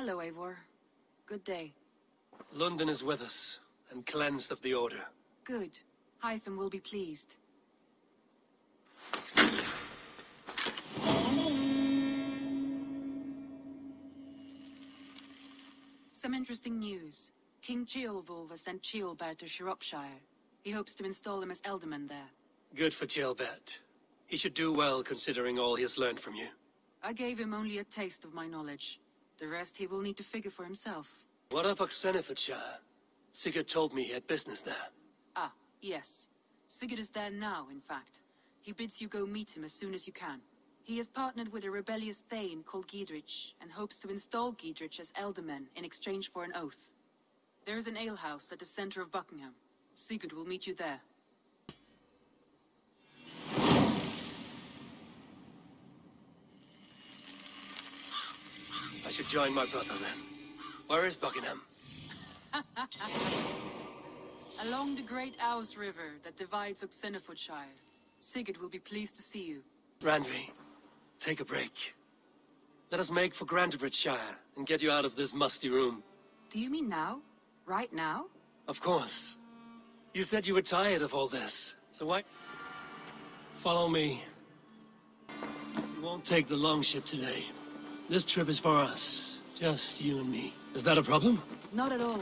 Hello, Eivor. Good day. London is with us, and cleansed of the Order. Good. Hytham will be pleased. Some interesting news. King Ceolwulf has sent Ceolbert to Shropshire. He hopes to install him as Ealdorman there. Good for Ceolbert. He should do well considering all he has learned from you. I gave him only a taste of my knowledge. The rest he will need to figure for himself. What of Oxenfordshire? Sigurd told me he had business there. Ah, yes. Sigurd is there now, in fact. He bids you go meet him as soon as you can. He has partnered with a rebellious thane called Giedrich, and hopes to install Giedrich as Ealdorman in exchange for an oath. There is an alehouse at the center of Buckingham. Sigurd will meet you there. I should join my brother then. Where is Buckingham? Along the Great Ouse River that divides Oxenfordshire. Sigurd will be pleased to see you. Randvi, take a break. Let us make for Grantebridgeshire and get you out of this musty room. Do you mean now? Right now? Of course. You said you were tired of all this, so why... Follow me. We won't take the longship today. This trip is for us. Just you and me. Is that a problem? Not at all.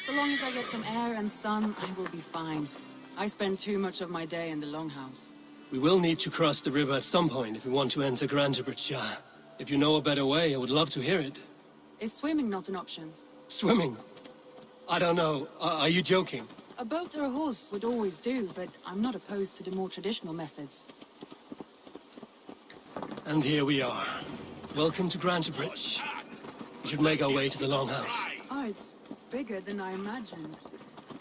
So long as I get some air and sun, I will be fine. I spend too much of my day in the Longhouse. We will need to cross the river at some point if we want to enter Grantebridgeshire. If you know a better way, I would love to hear it. Is swimming not an option? Swimming? I don't know. Are you joking? A boat or a horse would always do, but I'm not opposed to the more traditional methods. And here we are. Welcome to Grantebridge. We should make our way to the Longhouse. Oh, it's bigger than I imagined.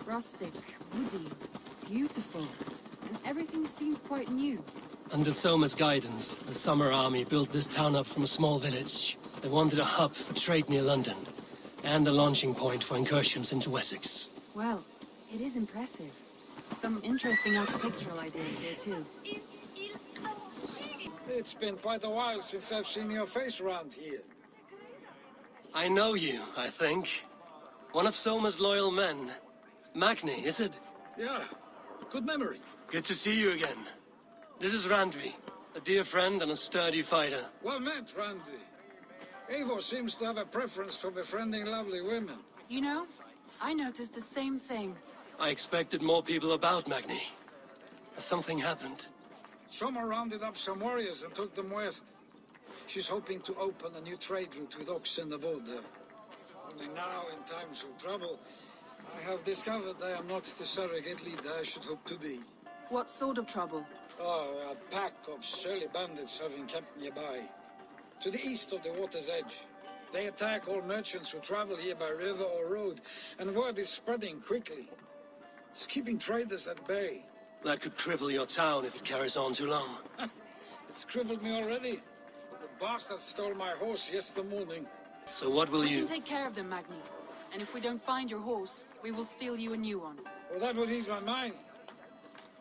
Rustic, woody, beautiful. And everything seems quite new. Under Soma's guidance, the Summer Army built this town up from a small village. They wanted a hub for trade near London, and a launching point for incursions into Wessex. Well, it is impressive. Some interesting architectural ideas here, too. It's been quite a while since I've seen your face around here. I know you, I think. One of Soma's loyal men. Magni, is it? Yeah, good memory. Good to see you again. This is Randvi, a dear friend and a sturdy fighter. Well met, Randy. Eivor seems to have a preference for befriending lovely women. You know, I noticed the same thing. I expected more people about Magni. Has something happened? Soma rounded up some warriors and took them west. She's hoping to open a new trade route with Oxen of Order. Only now, in times of trouble, I have discovered I am not the surrogate leader I should hope to be. What sort of trouble? Oh, a pack of surly bandits have encamped nearby. To the east of the water's edge. They attack all merchants who travel here by river or road, and word is spreading quickly. It's keeping traders at bay. That could cripple your town if it carries on too long. It's crippled me already. The bastard stole my horse yesterday morning. So what will We you... can take care of them, Magni. And if we don't find your horse, we will steal you a new one. Well, that would ease my mind.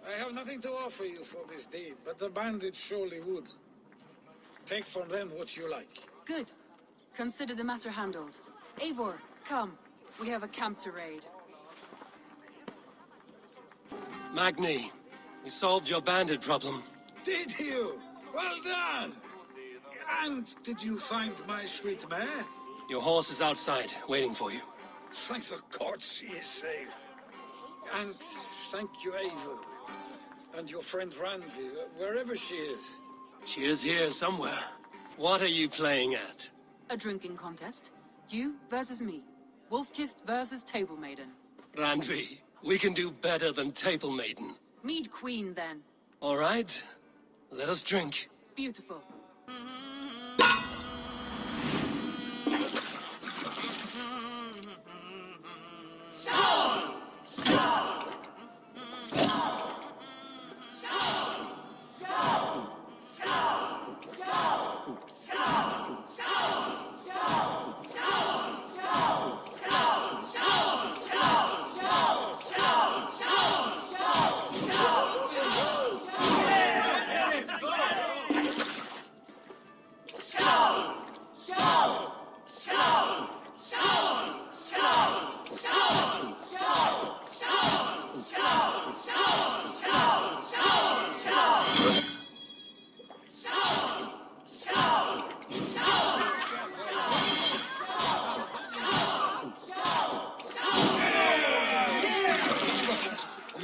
I have nothing to offer you for this deed, but the bandits surely would. Take from them what you like. Good. Consider the matter handled. Eivor, come. We have a camp to raid. Magni, we solved your bandit problem. Did you? Well done! And did you find my sweet mare? Your horse is outside, waiting for you. Thank the gods she is safe. And thank you, Eivor. And your friend Randvi, wherever she is. She is here somewhere. What are you playing at? A drinking contest. You versus me. Wolf-kissed versus Table Maiden. Randvi, we can do better than Table Maiden. Mead Queen, then. All right, let us drink. Beautiful.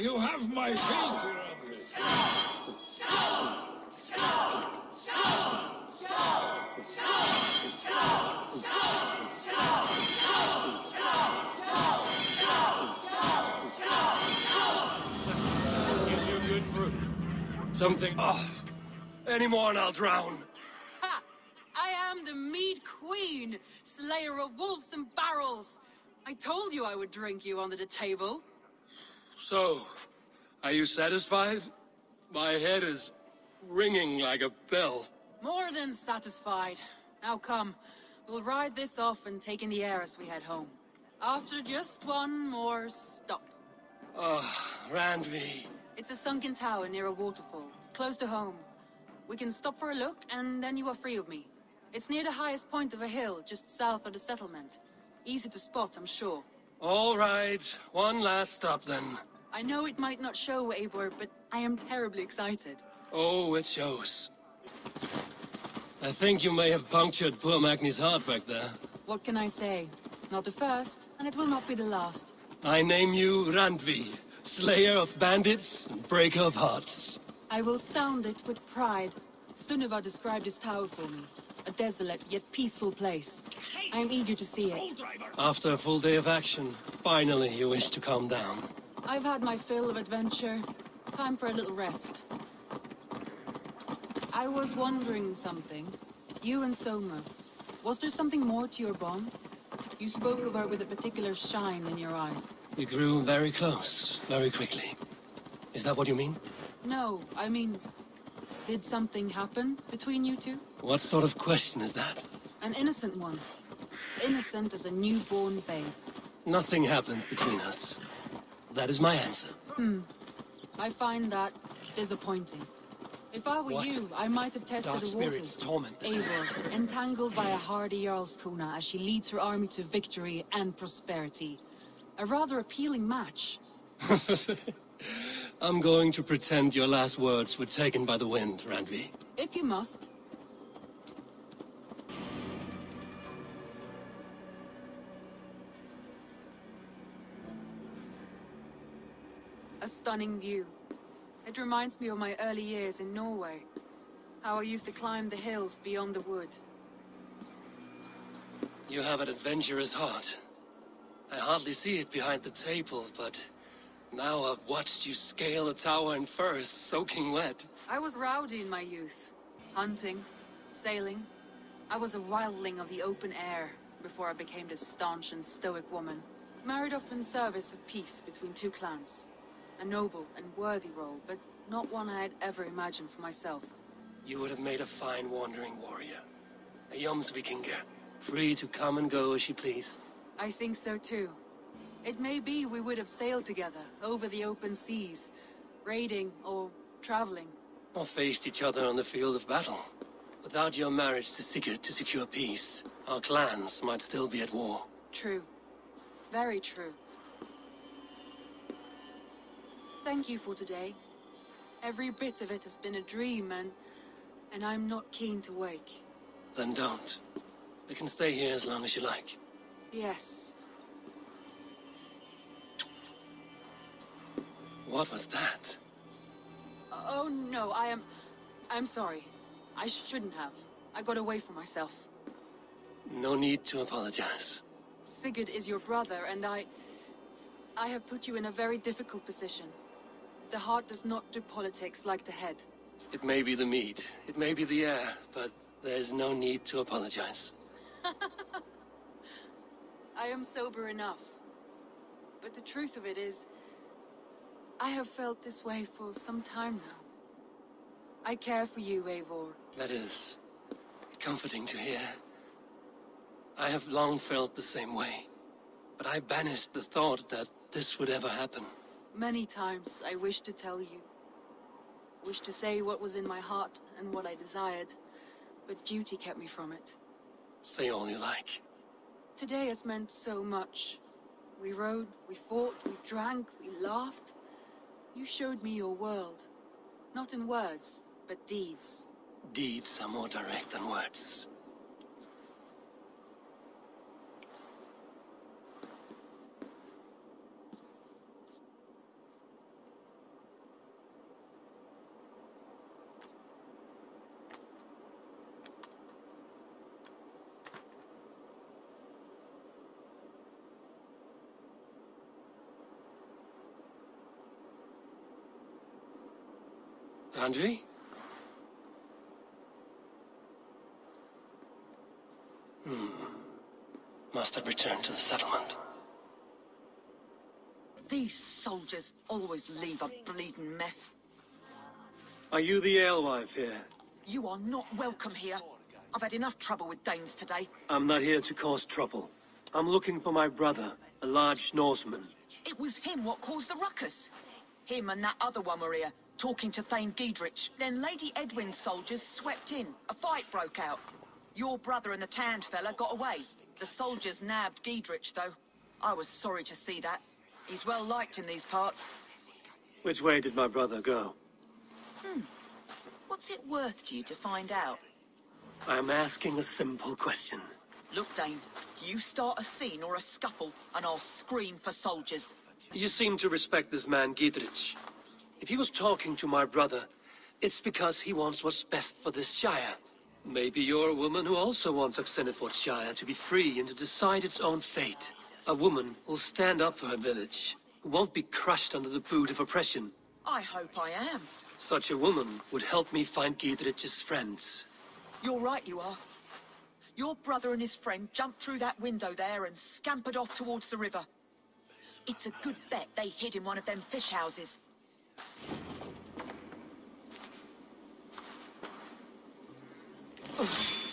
You have my feet, Guess you're good for something. Oh, any more and I'll drown. Ha! I am the mead queen, slayer of wolves and barrels. I told you I would drink you under the table. So, are you satisfied? My head is ringing like a bell. More than satisfied. Now come, we'll ride this off and take in the air as we head home. After just one more stop. Oh, Randvi. It's a sunken tower near a waterfall, close to home. We can stop for a look, and then you are free of me. It's near the highest point of a hill, just south of the settlement. Easy to spot, I'm sure. All right, one last stop then. I know it might not show, Eivor, but I am terribly excited. Oh, it shows. I think you may have punctured poor Magni's heart back there. What can I say? Not the first, and it will not be the last. I name you Randvi, slayer of bandits and breaker of hearts. I will sound it with pride. Sunniva described this tower for me. A desolate yet peaceful place. I am eager to see it. After a full day of action, finally you wish to calm down. I've had my fill of adventure. Time for a little rest. I was wondering something. You and Soma. Was there something more to your bond? You spoke of her with a particular shine in your eyes. We grew very close, very quickly. Is that what you mean? No, I mean... Did something happen between you two? What sort of question is that? An innocent one. Innocent as a newborn babe. Nothing happened between us. That is my answer. I find that disappointing. If I were What? you, I might have tested Dark the spirits waters. torment us. Eivor, entangled by a hardy Jarlskona as she leads her army to victory and prosperity. A rather appealing match. I'm going to pretend your last words were taken by the wind, Randvi. If you must. A stunning view. It reminds me of my early years in Norway. How I used to climb the hills beyond the wood. You have an adventurous heart. I hardly see it behind the table, but now I've watched you scale a tower in furs, soaking wet. I was rowdy in my youth. Hunting, sailing. I was a wildling of the open air before I became this staunch and stoic woman. Married off in service of peace between two clans. A noble and worthy role, but not one I had ever imagined for myself. You would have made a fine wandering warrior. A Jomsvikinger, free to come and go as you pleased. I think so too. It may be we would have sailed together over the open seas, raiding or traveling. Or faced each other on the field of battle. Without your marriage to Sigurd to secure peace, our clans might still be at war. True. Very true. Thank you for today. Every bit of it has been a dream, and I'm not keen to wake. Then don't. We can stay here as long as you like. Yes. What was that? Oh no, I'm sorry. I shouldn't have. I got away from myself. No need to apologize. Sigurd is your brother, and I have put you in a very difficult position. The heart does not do politics like the head. It may be the meat, it may be the air, but there's no need to apologize. I am sober enough. But the truth of it is, I have felt this way for some time now. I care for you, Eivor. That is comforting to hear. I have long felt the same way, but I banished the thought that this would ever happen. Many times I wished to tell you. Wished to say what was in my heart and what I desired, but duty kept me from it. Say all you like. Today has meant so much. We rode, we fought, we drank, we laughed. You showed me your world. Not in words, but deeds. Deeds are more direct than words. Andri? Must have returned to the settlement. These soldiers always leave a bleeding mess. Are you the alewife here? You are not welcome here. I've had enough trouble with Danes today. I'm not here to cause trouble. I'm looking for my brother, a large Norseman. It was him what caused the ruckus. Him and that other one were here, talking to Thane Giedrich. Then Lady Edwin's soldiers swept in. A fight broke out. Your brother and the tanned fella got away. The soldiers nabbed Giedrich, though. I was sorry to see that. He's well liked in these parts. Which way did my brother go? What's it worth to you to find out? I'm asking a simple question. Look, Dane, you start a scene or a scuffle, and I'll scream for soldiers. You seem to respect this man, Giedrich. If he was talking to my brother, it's because he wants what's best for this Shire. Maybe you're a woman who also wants Shire to be free and to decide its own fate. A woman who'll stand up for her village, who won't be crushed under the boot of oppression. I hope I am. Such a woman would help me find Giedrich's friends. You're right, you are. Your brother and his friend jumped through that window there and scampered off towards the river. It's a good bet they hid in one of them fish houses.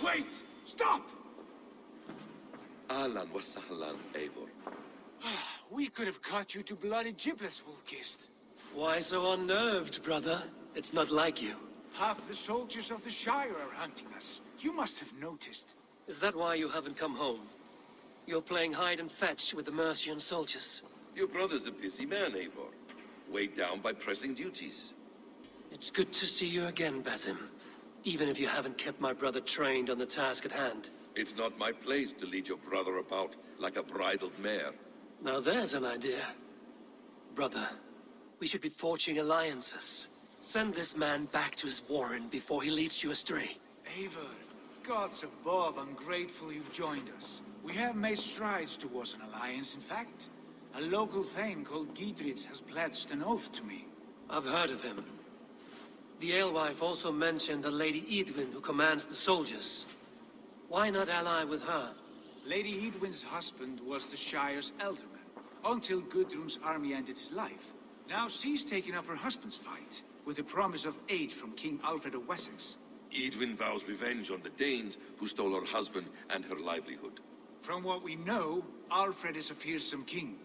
Wait! Stop! Ahlan wa sahlan, Eivor. We could have cut you to bloody giblets, Wolf-Kissed. Why so unnerved, brother? It's not like you. Half the soldiers of the Shire are hunting us. You must have noticed. Is that why you haven't come home? You're playing hide and fetch with the Mercian soldiers. Your brother's a busy man, Eivor. Weighed down by pressing duties. It's good to see you again, Basim. Even if you haven't kept my brother trained on the task at hand. It's not my place to lead your brother about like a bridled mare. Now there's an idea. Brother, we should be forging alliances. Send this man back to his warren before he leads you astray. Eivor, gods above, I'm grateful you've joined us. We have made strides towards an alliance, in fact. A local thane called Giedrich has pledged an oath to me. I've heard of him. The alewife also mentioned a Lady Edwin who commands the soldiers. Why not ally with her? Lady Edwin's husband was the Shire's elderman, until Gudrun's army ended his life. Now she's taken up her husband's fight, with the promise of aid from King Alfred of Wessex. Edwin vows revenge on the Danes who stole her husband and her livelihood. From what we know, Alfred is a fearsome king.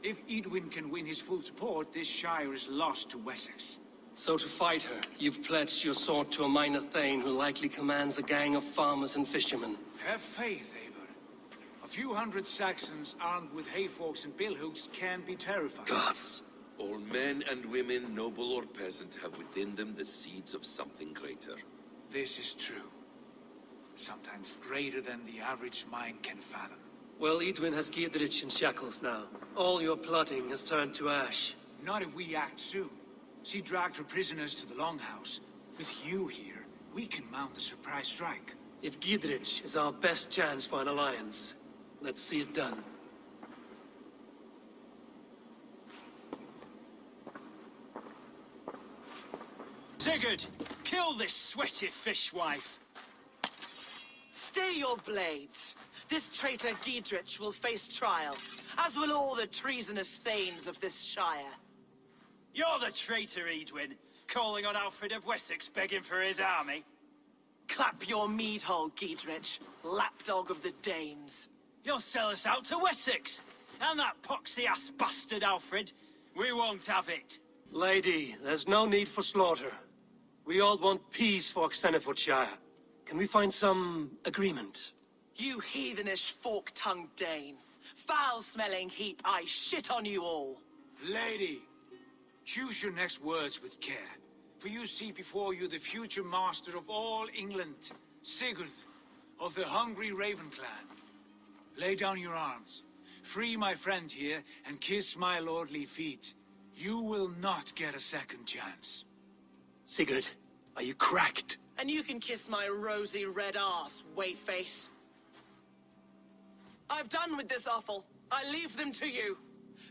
If Edwin can win his full support, this Shire is lost to Wessex. So to fight her, you've pledged your sword to a minor thane who likely commands a gang of farmers and fishermen. Have faith, Eivor. A few hundred Saxons armed with hayforks and billhooks can be terrifying. Gods! All men and women, noble or peasant, have within them the seeds of something greater. This is true. Sometimes greater than the average mind can fathom. Well, Edwin has Giedrich in shackles now. All your plotting has turned to ash. Not if we act soon. She dragged her prisoners to the Longhouse. With you here, we can mount a surprise strike. If Giedrich is our best chance for an alliance, let's see it done. Sigurd, kill this sweaty fishwife. Stay your blades. This traitor Giedrich will face trial, as will all the treasonous thanes of this Shire. You're the traitor, Edwin, calling on Alfred of Wessex begging for his army. Clap your mead hole, Giedrich, lapdog of the Danes. You'll sell us out to Wessex, and that poxy-ass bastard Alfred. We won't have it. Lady, there's no need for slaughter. We all want peace for Shire. Can we find some agreement? You heathenish fork-tongued Dane. Foul-smelling heap, I shit on you all. Lady, choose your next words with care. For you see before you the future master of all England, Sigurd, of the hungry Raven clan. Lay down your arms. Free my friend here, and kiss my lordly feet. You will not get a second chance. Sigurd, are you cracked? And you can kiss my rosy red arse, wayface. I've done with this offal. I leave them to you.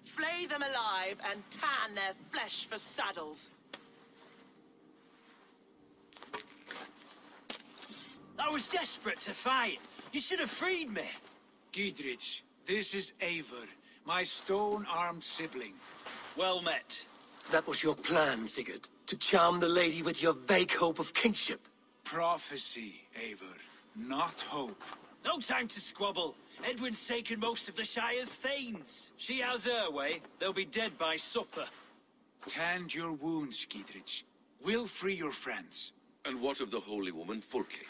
Flay them alive and tan their flesh for saddles. I was desperate to fight. You should have freed me. Giedrich, this is Eivor, my stone-armed sibling. Well met. That was your plan, Sigurd. To charm the lady with your vague hope of kingship. Prophecy, Eivor, not hope. No time to squabble. Edwin's taken most of the Shire's thanes. She has her way. They'll be dead by supper. Tend your wounds, Giedrich. We'll free your friends. And what of the holy woman Fulke?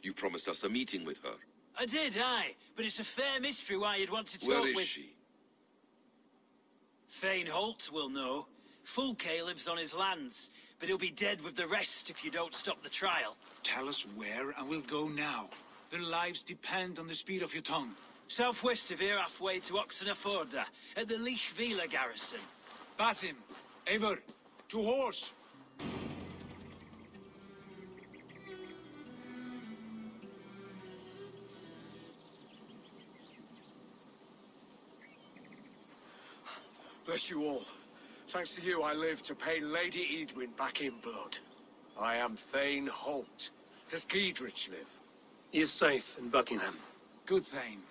You promised us a meeting with her. I did, aye. But it's a fair mystery why you'd want to talk with... Where is she? Thane Holt will know. Fulke lives on his lands, but he'll be dead with the rest if you don't stop the trial. Tell us where, and we'll go now. Their lives depend on the speed of your tongue. Southwest of here, halfway to Oxenaforda, at the Lichvila garrison. Batim, Eivor, to horse! Bless you all. Thanks to you, I live to pay Lady Edwin back in blood. I am Thane Holt. Does Giedrich live? He is safe in Buckingham. Good Thane.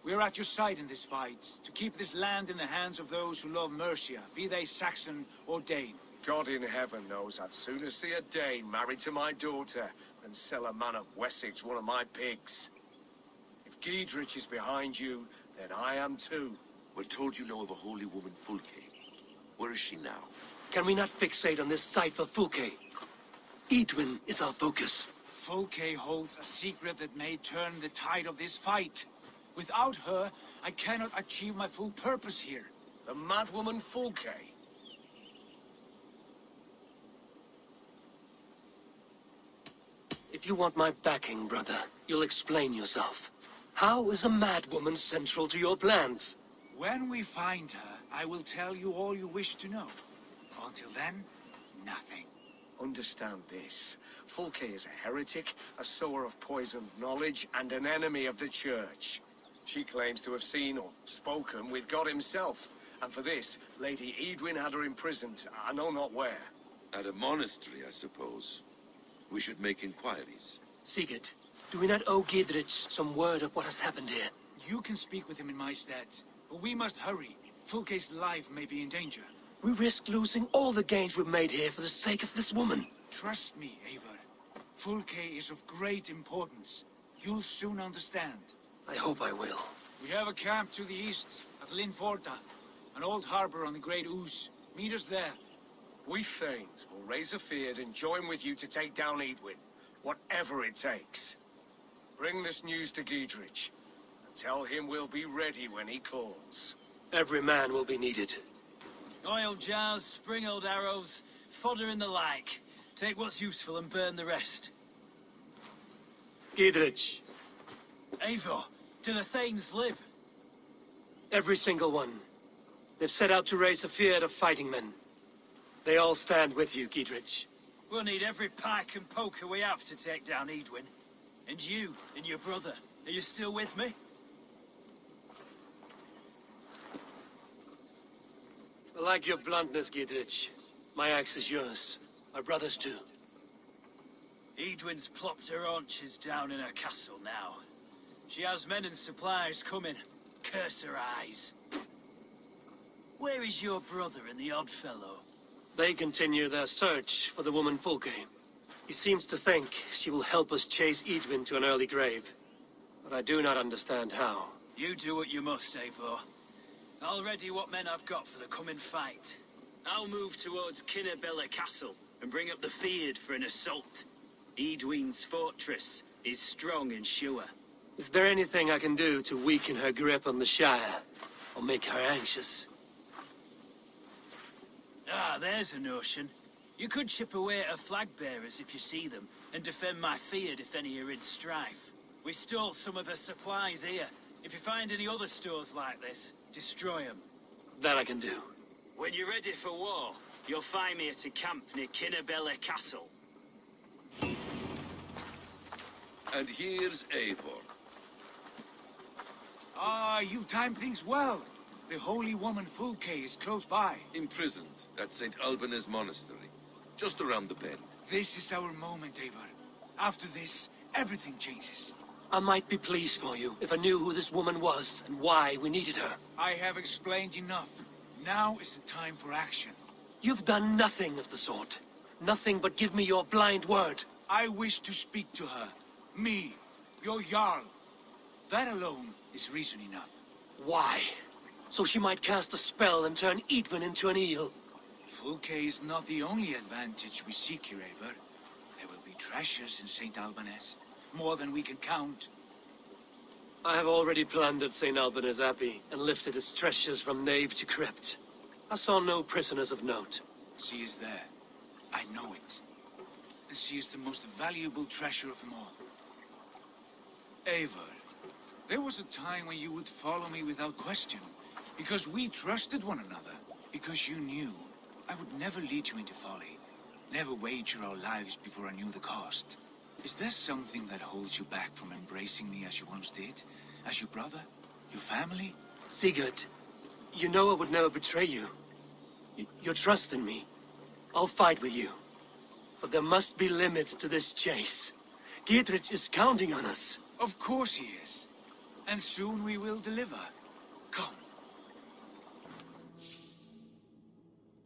We are at your side in this fight, to keep this land in the hands of those who love Mercia, be they Saxon or Dane. God in heaven knows I'd sooner see a Dane married to my daughter than sell a man of Wessex one of my pigs. If Giedrich is behind you, then I am too. We're told you know of a holy woman Fulke. Where is she now? Can we not fixate on this cipher, Fulke? Edwin is our focus. Fulke holds a secret that may turn the tide of this fight. Without her, I cannot achieve my full purpose here. The madwoman Fulke? If you want my backing, brother, you'll explain yourself. How is a madwoman central to your plans? When we find her, I will tell you all you wish to know. Until then, nothing. Understand this. Fulke is a heretic, a sower of poisoned knowledge, and an enemy of the Church. She claims to have seen or spoken with God himself. And for this, Lady Edwin had her imprisoned, I know not where. At a monastery, I suppose. We should make inquiries. Sigurd, do we not owe Giedrich some word of what has happened here? You can speak with him in my stead, but we must hurry. Fulke's life may be in danger. We risk losing all the gains we've made here for the sake of this woman. Trust me, Eivor. Fulke is of great importance. You'll soon understand. I hope I will. We have a camp to the east, at Linforta, an old harbor on the Great Ouse. Meet us there. We Thanes will raise a feard and join with you to take down Edwin, whatever it takes. Bring this news to Giedrich, and tell him we'll be ready when he calls. Every man will be needed. Oil jars, spring-old arrows, fodder and the like. Take what's useful and burn the rest. Giedrich, Eivor, do the Thanes live? every single one. They've set out to raise a fear of fighting men. They all stand with you, Giedrich. We'll need every pike and poker we have to take down Edwin. And you, and your brother, are you still with me? I like your bluntness, Giedrich. My axe is yours. My brother's too. Edwin's plopped her haunches down in her castle now. She has men and supplies coming. Curse her eyes. Where is your brother and the odd fellow? They continue their search for the woman Fulke. He seems to think she will help us chase Edwin to an early grave. But I do not understand how. You do what you must, Eivor. I'll ready what men I've got for the coming fight. I'll move towards Kinnabella Castle and bring up the feared for an assault. Edwin's fortress is strong and sure. Is there anything I can do to weaken her grip on the Shire? Or make her anxious? Ah, there's a notion. You could chip away at her flag-bearers if you see them, and defend my feared if any are in strife. We stole some of her supplies here. If you find any other stores like this, destroy them. That I can do. When you're ready for war, you'll find me at a camp near Kinnabella Castle. And here's Eivor. Ah, you timed things well. The holy woman Fulke is close by. Imprisoned at St. Alban's Monastery, just around the bend. This is our moment, Eivor. After this, everything changes. I might be pleased for you if I knew who this woman was and why we needed her. I have explained enough. Now is the time for action. You've done nothing of the sort. Nothing but give me your blind word. I wish to speak to her. Me, your Jarl. That alone is reason enough. Why? So she might cast a spell and turn Eadwyn into an eel. Fulke is not the only advantage we seek here, Eivor. There will be treasures in St. Albanese. More than we can count. I have already plundered St. Albanese Abbey and lifted its treasures from nave to crypt. I saw no prisoners of note. She is there. I know it. And she is the most valuable treasure of them all. Eivor, there was a time when you would follow me without question. Because we trusted one another. Because you knew I would never lead you into folly. Never wager our lives before I knew the cost. Is there something that holds you back from embracing me as you once did? As your brother? Your family? Sigurd, you know I would never betray you. Your trust in me. I'll fight with you. But there must be limits to this chase. Giedrich is counting on us. Of course he is. And soon we will deliver. Come.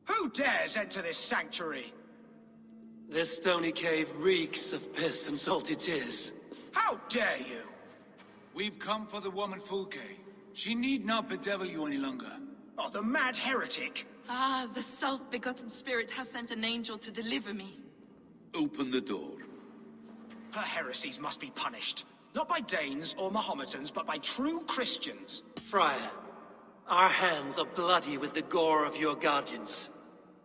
Who dares enter this sanctuary? This stony cave reeks of piss and salty tears. How dare you? We've come for the woman Fulke. She need not bedevil you any longer. Oh, the mad heretic! Ah, the self-begotten spirit has sent an angel to deliver me. Open the door. Her heresies must be punished. Not by Danes or Mohammedans, but by true Christians. Friar, our hands are bloody with the gore of your guardians.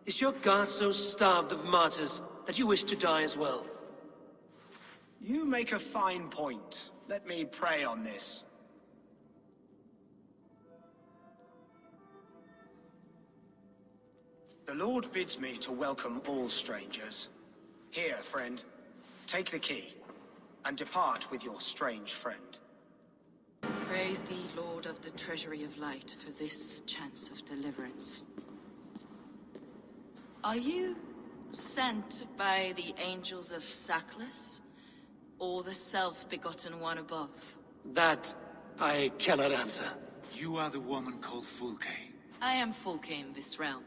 Is your God so starved of martyrs that you wish to die as well? You make a fine point. Let me pray on this. The Lord bids me to welcome all strangers. Here, friend, take the key, and depart with your strange friend. Praise thee, Lord of the Treasury of Light, for this chance of deliverance. Are you sent by the angels of Saklas, or the self-begotten one above? That I cannot answer. You are the woman called Fulke. I am Fulke in this realm,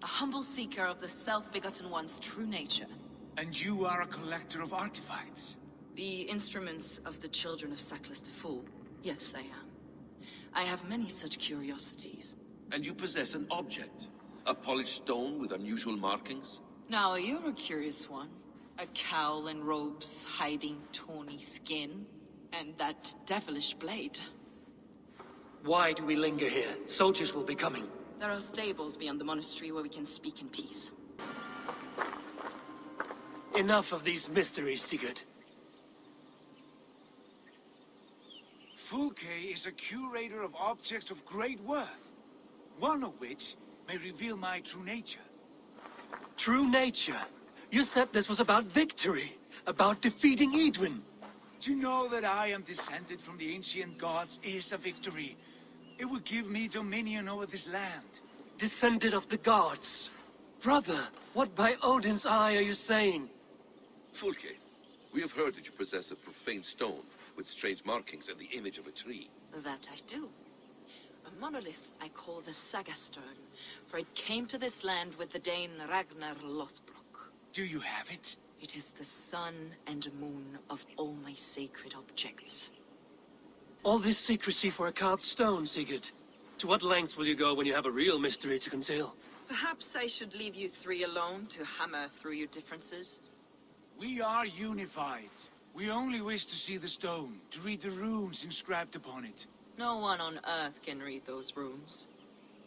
a humble seeker of the self-begotten one's true nature. And you are a collector of artifacts. The instruments of the children of Saklas the Fool. Yes, I am. I have many such curiosities. And you possess an object. A polished stone with unusual markings? Now, you're a curious one. A cowl and robes hiding tawny skin. And that devilish blade. Why do we linger here? Soldiers will be coming. There are stables beyond the monastery where we can speak in peace. Enough of these mysteries, Sigurd. Fulke is a curator of objects of great worth. One of which may reveal my true nature. True nature? You said this was about victory. About defeating Eadwyn. To know that I am descended from the ancient gods is a victory. It will give me dominion over this land. Descended of the gods. Brother, what by Odin's eye are you saying? Fulke, we have heard that you possess a profane stone with strange markings and the image of a tree. That I do. A monolith I call the Saga Stone, for it came to this land with the Dane Ragnar Lothbrok. Do you have it? It is the sun and moon of all my sacred objects. All this secrecy for a carved stone, Sigurd. To what lengths will you go when you have a real mystery to conceal? Perhaps I should leave you three alone to hammer through your differences. We are unified. We only wish to see the stone, to read the runes inscribed upon it. No one on Earth can read those runes.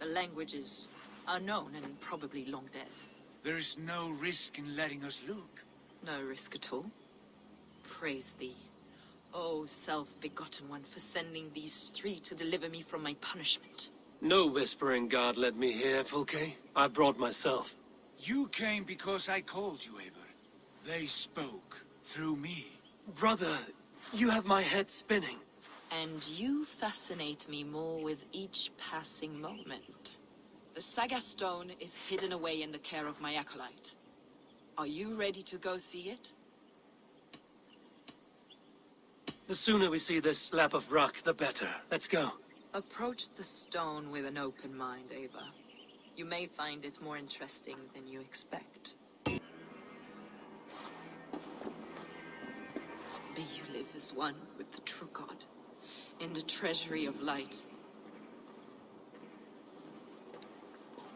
The language is unknown and probably long dead. There is no risk in letting us look. No risk at all. Praise thee, O self-begotten one, for sending these three to deliver me from my punishment. No whispering god led me here, Fulke. I brought myself. You came because I called you, Eivor. They spoke through me. Brother, you have my head spinning. And you fascinate me more with each passing moment. The Saga Stone is hidden away in the care of my acolyte. Are you ready to go see it? The sooner we see this slab of rock, the better. Let's go. Approach the stone with an open mind, Ava. You may find it more interesting than you expect. May you live as one with the true God, in the treasury of light.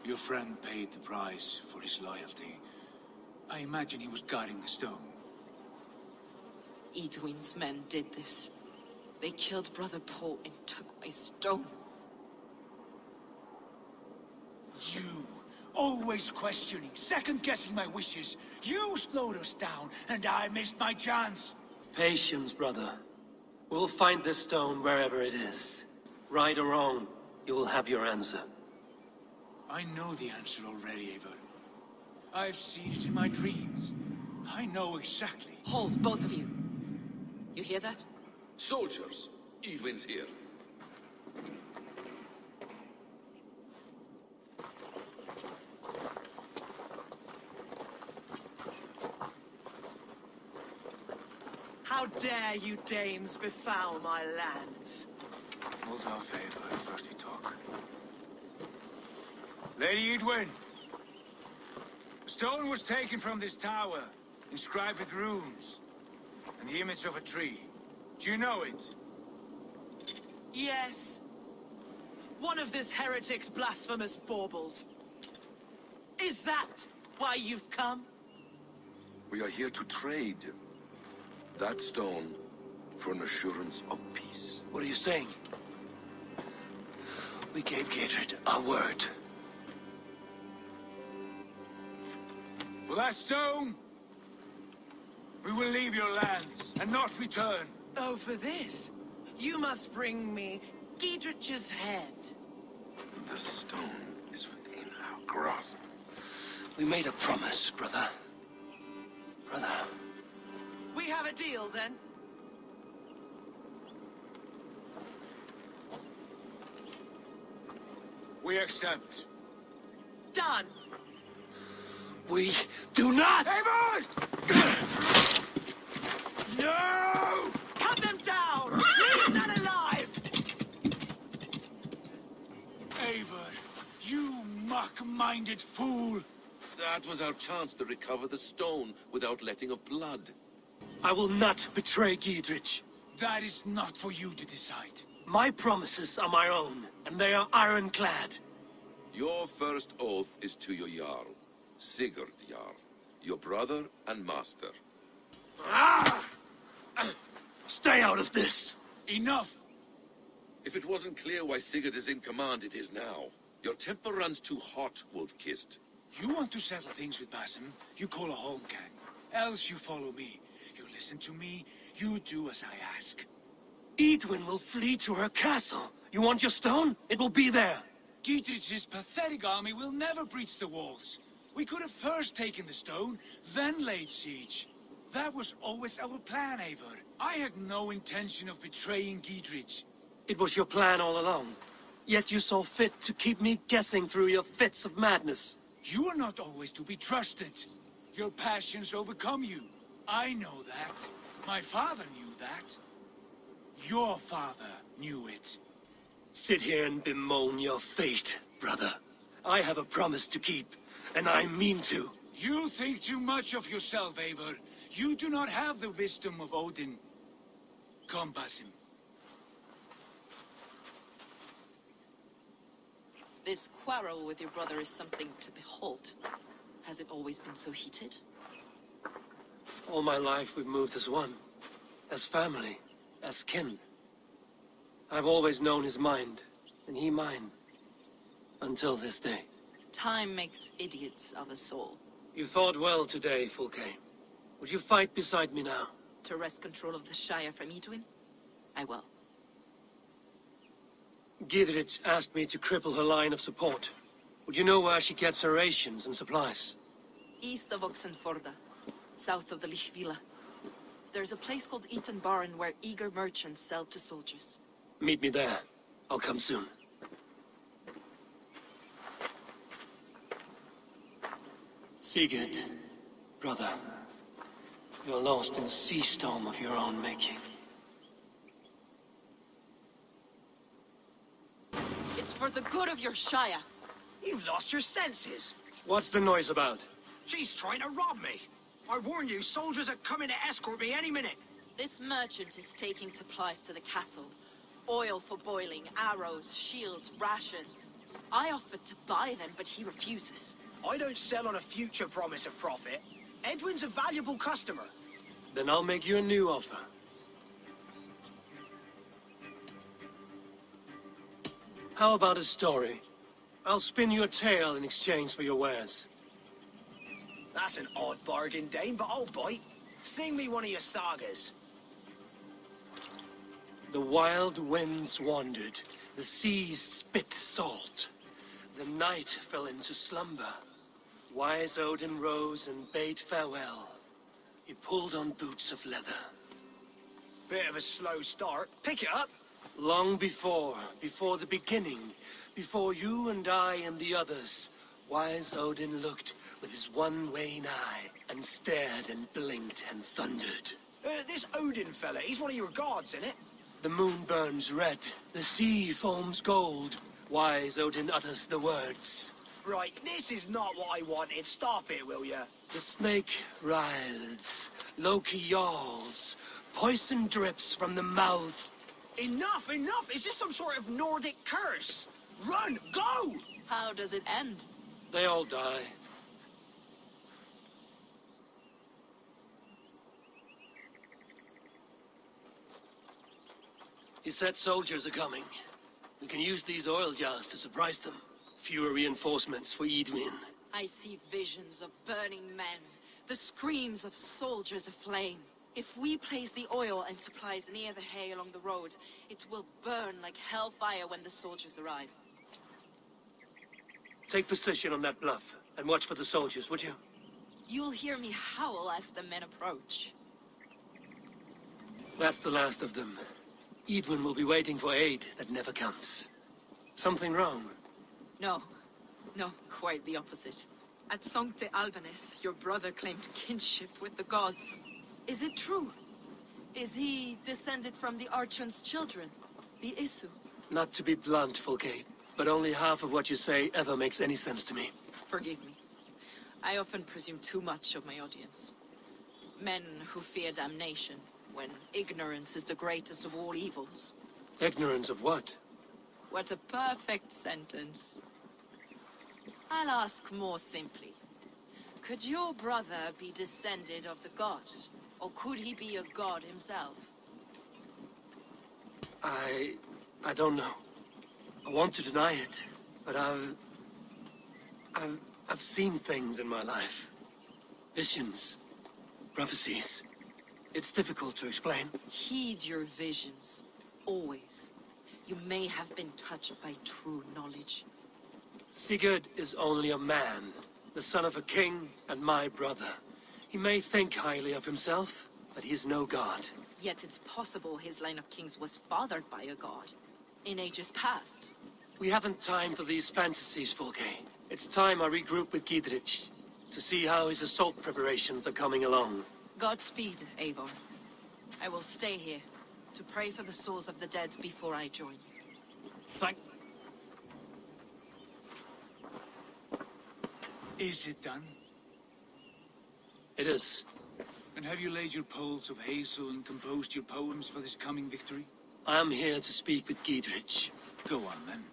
Your friend paid the price for his loyalty. I imagine he was guarding the stone. Edwin's men did this. They killed Brother Paul and took my stone. You, always questioning, second-guessing my wishes. You slowed us down, and I missed my chance. Patience, brother. We'll find this stone wherever it is. Right or wrong, you will have your answer. I know the answer already, Eivor. I've seen it in my dreams. I know exactly. Hold, both of you. You hear that? Soldiers, Edwin's here. How dare you Danes befoul my lands? Hold off, Eivor. First we talk. Lady Edwin! The stone was taken from this tower, inscribed with runes, and the image of a tree. Do you know it? Yes. One of this heretic's blasphemous baubles. Is that why you've come? We are here to trade. That stone for an assurance of peace. What are you saying? We gave Gatred our word. For that stone, we will leave your lands and not return. Oh, for this? You must bring me Giedrich's head. The stone is within our grasp. We made a promise, brother. Brother. We have a deal, then? We accept. Done! We do not! Eivor! No! Cut them down! Leave none alive! Eivor, you mock-minded fool! That was our chance to recover the stone without letting of blood. I will not betray Giedrich. That is not for you to decide. My promises are my own, and they are ironclad. Your first oath is to your Jarl, Sigurd Jarl, your brother and master. Ah! Stay out of this! Enough! If it wasn't clear why Sigurd is in command, it is now. Your temper runs too hot, Wolf-Kissed. You want to settle things with Basim, you call a home gang. Else you follow me. You listen to me, you do as I ask. Edwin will flee to her castle. You want your stone? It will be there. Giedrich's pathetic army will never breach the walls. We could have first taken the stone, then laid siege. That was always our plan, Eivor. I had no intention of betraying Giedrich. It was your plan all along. Yet you saw fit to keep me guessing through your fits of madness. You are not always to be trusted. Your passions overcome you. I know that. My father knew that. Your father knew it. Sit here and bemoan your fate, brother. I have a promise to keep, and I mean to. You think too much of yourself, Eivor. You do not have the wisdom of Odin. Come, Basim. This quarrel with your brother is something to behold. Has it always been so heated? All my life we've moved as one. As family. As kin. I've always known his mind, and he mine. Until this day. Time makes idiots of us all. You fought well today, Fulke. Would you fight beside me now? To wrest control of the Shire from Edwin? I will. Giedrich asked me to cripple her line of support. Would you know where she gets her rations and supplies? East of Oxenforda, south of the Lichvila. There's a place called Eaton Barn where eager merchants sell to soldiers. Meet me there. I'll come soon. Sigurd, brother. You're lost in a sea storm of your own making. for the good of your Shire. You've lost your senses. What's the noise about? She's trying to rob me. I warn you, soldiers are coming to escort me any minute. This merchant is taking supplies to the castle. Oil for boiling, arrows, shields, rations. I offered to buy them, but he refuses. I don't sell on a future promise of profit. Edwin's a valuable customer. Then I'll make you a new offer. How about a story? I'll spin you a tale in exchange for your wares. That's an odd bargain, Dane, but I'll bite. Sing me one of your sagas. The wild winds wandered, the seas spit salt. The night fell into slumber. Wise Odin rose and bade farewell. He pulled on boots of leather. Bit of a slow start. Pick it up. Long before the beginning, before you and I and the others, wise Odin looked with his one wan eye and stared and blinked and thundered. This Odin fella, he's one of your gods, innit? The moon burns red, the sea foams gold. Wise Odin utters the words. Right, this is not what I wanted. Stop it, will ya? The snake writhes, Loki yawls, poison drips from the mouth. Enough, enough! Is this some sort of Nordic curse? Run! Go! How does it end? They all die. He said soldiers are coming. We can use these oil jars to surprise them. Fewer reinforcements for Edwin. I see visions of burning men, the screams of soldiers aflame. If we place the oil and supplies near the hay along the road, it will burn like hellfire when the soldiers arrive. Take position on that bluff, and watch for the soldiers, would you? You'll hear me howl as the men approach. That's the last of them. Edwin will be waiting for aid that never comes. Something wrong? No. No, quite the opposite. At Sancte Albanes, your brother claimed kinship with the gods. Is it true? Is he descended from the Archon's children, the Isu? Not to be blunt, Fulke, but only half of what you say ever makes any sense to me. Forgive me. I often presume too much of my audience. Men who fear damnation, when ignorance is the greatest of all evils. Ignorance of what? What a perfect sentence. I'll ask more simply. Could your brother be descended of the gods? Or could he be a god himself? I don't know. I want to deny it, but I've seen things in my life. Visions, prophecies. It's difficult to explain. Heed your visions. Always. You may have been touched by true knowledge. Sigurd is only a man, the son of a king and my brother. He may think highly of himself, but he is no god. Yet it's possible his line of kings was fathered by a god. In ages past. We haven't time for these fantasies, Fulke. It's time I regroup with Gidrich, to see how his assault preparations are coming along. Godspeed, Eivor. I will stay here, to pray for the souls of the dead before I join you. Thank... Is it done? It is. And have you laid your poles of hazel and composed your poems for this coming victory? I am here to speak with Gidrich. Go on, then.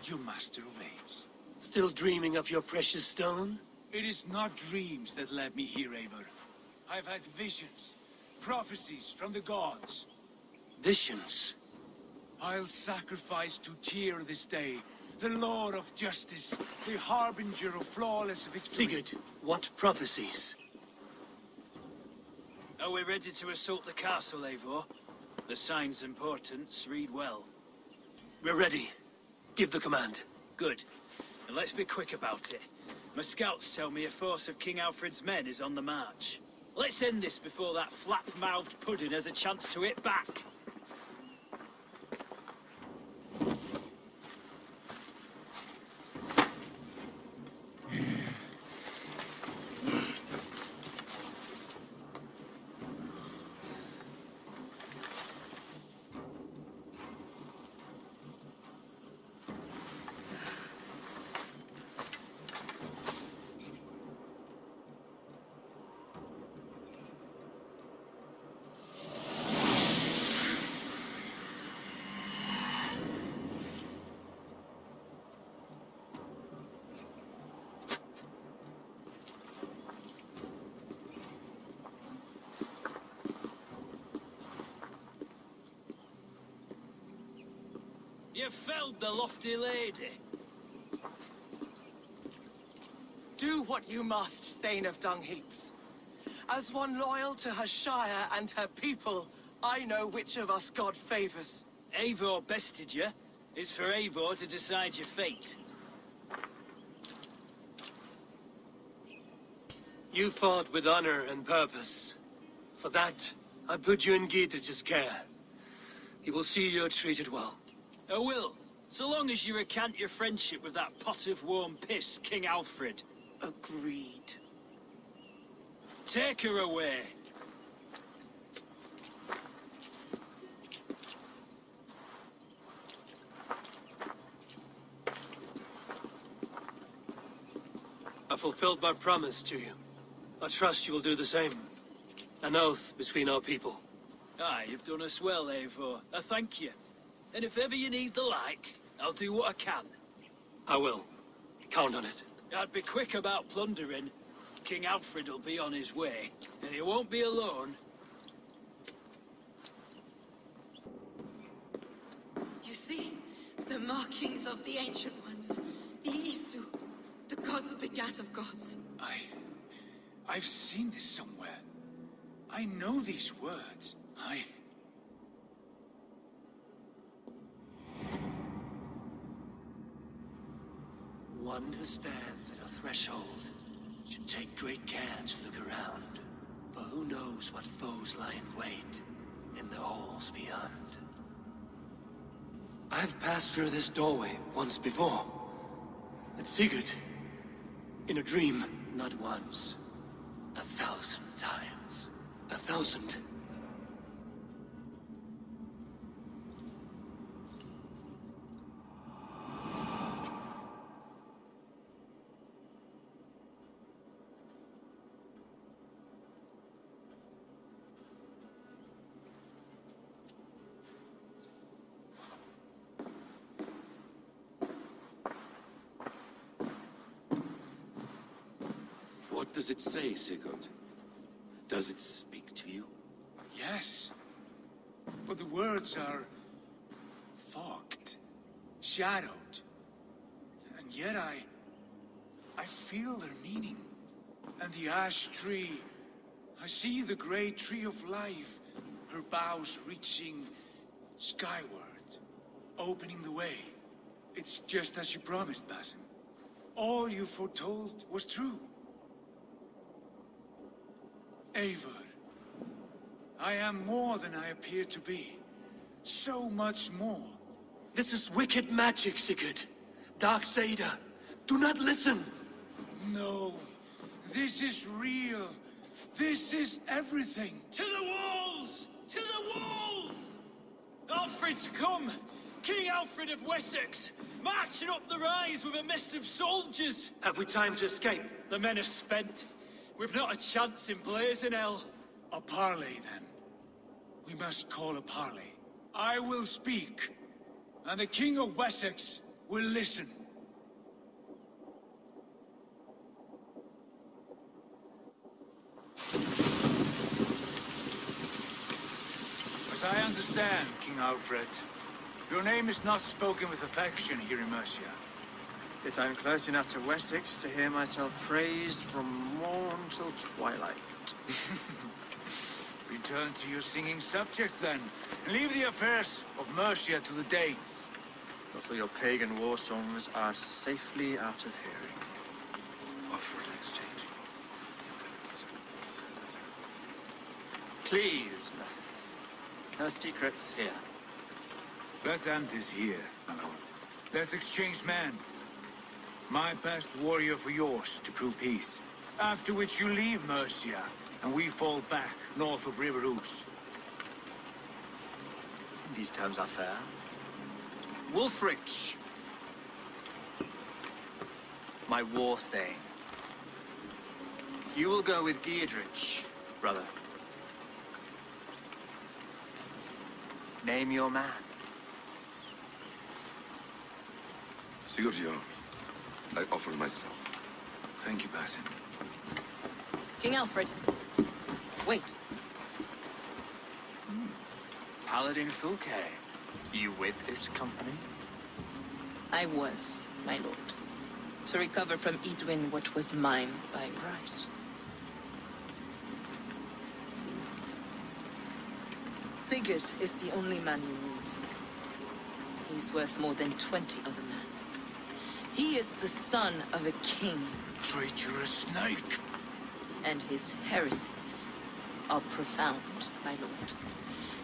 Your master obeys. Still dreaming of your precious stone? It is not dreams that led me here, Eivor. I've had visions, prophecies from the gods. Visions? I'll sacrifice to Tyr this day, the Lord of Justice, the harbinger of flawless victory. Sigurd, what prophecies? Are we ready to assault the castle, Eivor? The sign's importance, read well. We're ready. Give the command. Good. And let's be quick about it. My scouts tell me a force of King Alfred's men is on the march. Let's end this before that flap-mouthed pudding has a chance to hit back. have felled the lofty lady? Do what you must, Thane of Dungheaps. As one loyal to her shire and her people, I know which of us God favors. Eivor bested you. It's for Eivor to decide your fate. You fought with honor and purpose. For that, I put you in Giedrich's care. He will see you're treated well. I will, so long as you recant your friendship with that pot of warm piss, King Alfred. Agreed. Take her away. I fulfilled my promise to you. I trust you will do the same. An oath between our people. Aye, you've done us well, Eivor. I thank you. And if ever you need the like, I'll do what I can. I will. Count on it. I'd be quick about plundering. King Alfred will be on his way, and he won't be alone. You see, the markings of the Ancient Ones, the Isu, the gods who begat of gods. I've seen this somewhere. I know these words. One who stands at a threshold should take great care to look around, for who knows what foes lie in wait in the halls beyond. I've passed through this doorway once before. At Sigurd. In a dream. Not once. 1,000 times. 1,000. What does it say, Sigurd? Does it speak to you? Yes. But the words are fogged, shadowed. And yet I feel their meaning. And the ash tree, I see the great tree of life, her boughs reaching skyward, opening the way. It's just as you promised, Basim. All you foretold was true. Eivor, I am more than I appear to be. So much more. This is wicked magic, Sigurd. Darksader. Do not listen. No. This is real. This is everything. To the walls! To the walls! Alfred's come! King Alfred of Wessex! Marching up the rise with a mess of soldiers! Have we time to escape? The men are spent. We've not a chance in blazing hell. A parley, then. We must call a parley. I will speak, and the King of Wessex will listen. As I understand, King Alfred, your name is not spoken with affection here in Mercia. Yet I'm close enough to Wessex to hear myself praised from morn till twilight. Return to your singing subjects, then, and leave the affairs of Mercia to the Danes. But for your pagan war songs are safely out of hearing. Offer an exchange. Please, no secrets here. Let's end this here, my lord. Let's exchange men. My best warrior for yours to prove peace. After which you leave Mercia, and we fall back north of River Ouse. These terms are fair. Wulfrich! My war thane. You will go with Giedrich, brother. Name your man. Sigurd Jarl, I offer myself. Thank you, Basim. King Alfred. Wait. Paladin Fulke. You with this company? I was, my lord. To recover from Edwin what was mine by right. Sigurd is the only man you need. He's worth more than 20 other men. He is the son of a king. Traitorous snake! And his heresies are profound, my lord.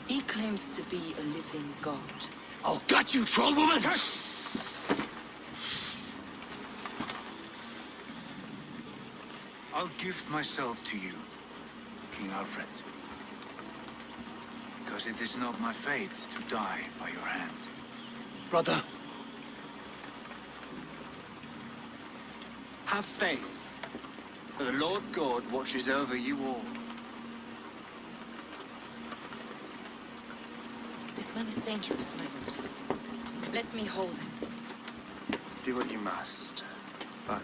He claims to be a living god. I'll gut you, troll woman! I'll gift myself to you, King Alfred. Because it is not my fate to die by your hand. Brother. Have faith, for the Lord God watches over you all. This man is dangerous, my lord. Let me hold him. Do what you must, but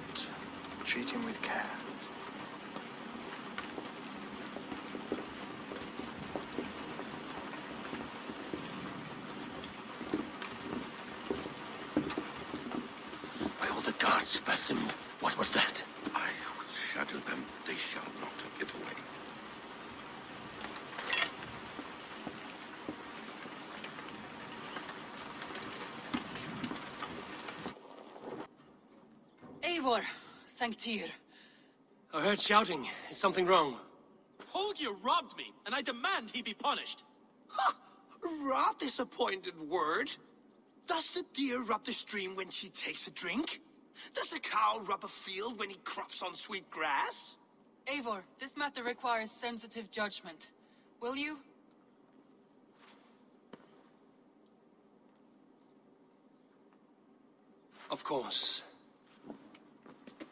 treat him with care. By all the gods, Basim, what was that? I will shatter them. They shall not get away. Eivor, thank Tyr. I heard shouting. Is something wrong? Holger robbed me, and I demand he be punished. Ha! Rot is a pointed word. Does the deer rub the stream when she takes a drink? Does a cow rub a field when he crops on sweet grass? Eivor, this matter requires sensitive judgment. Will you? Of course.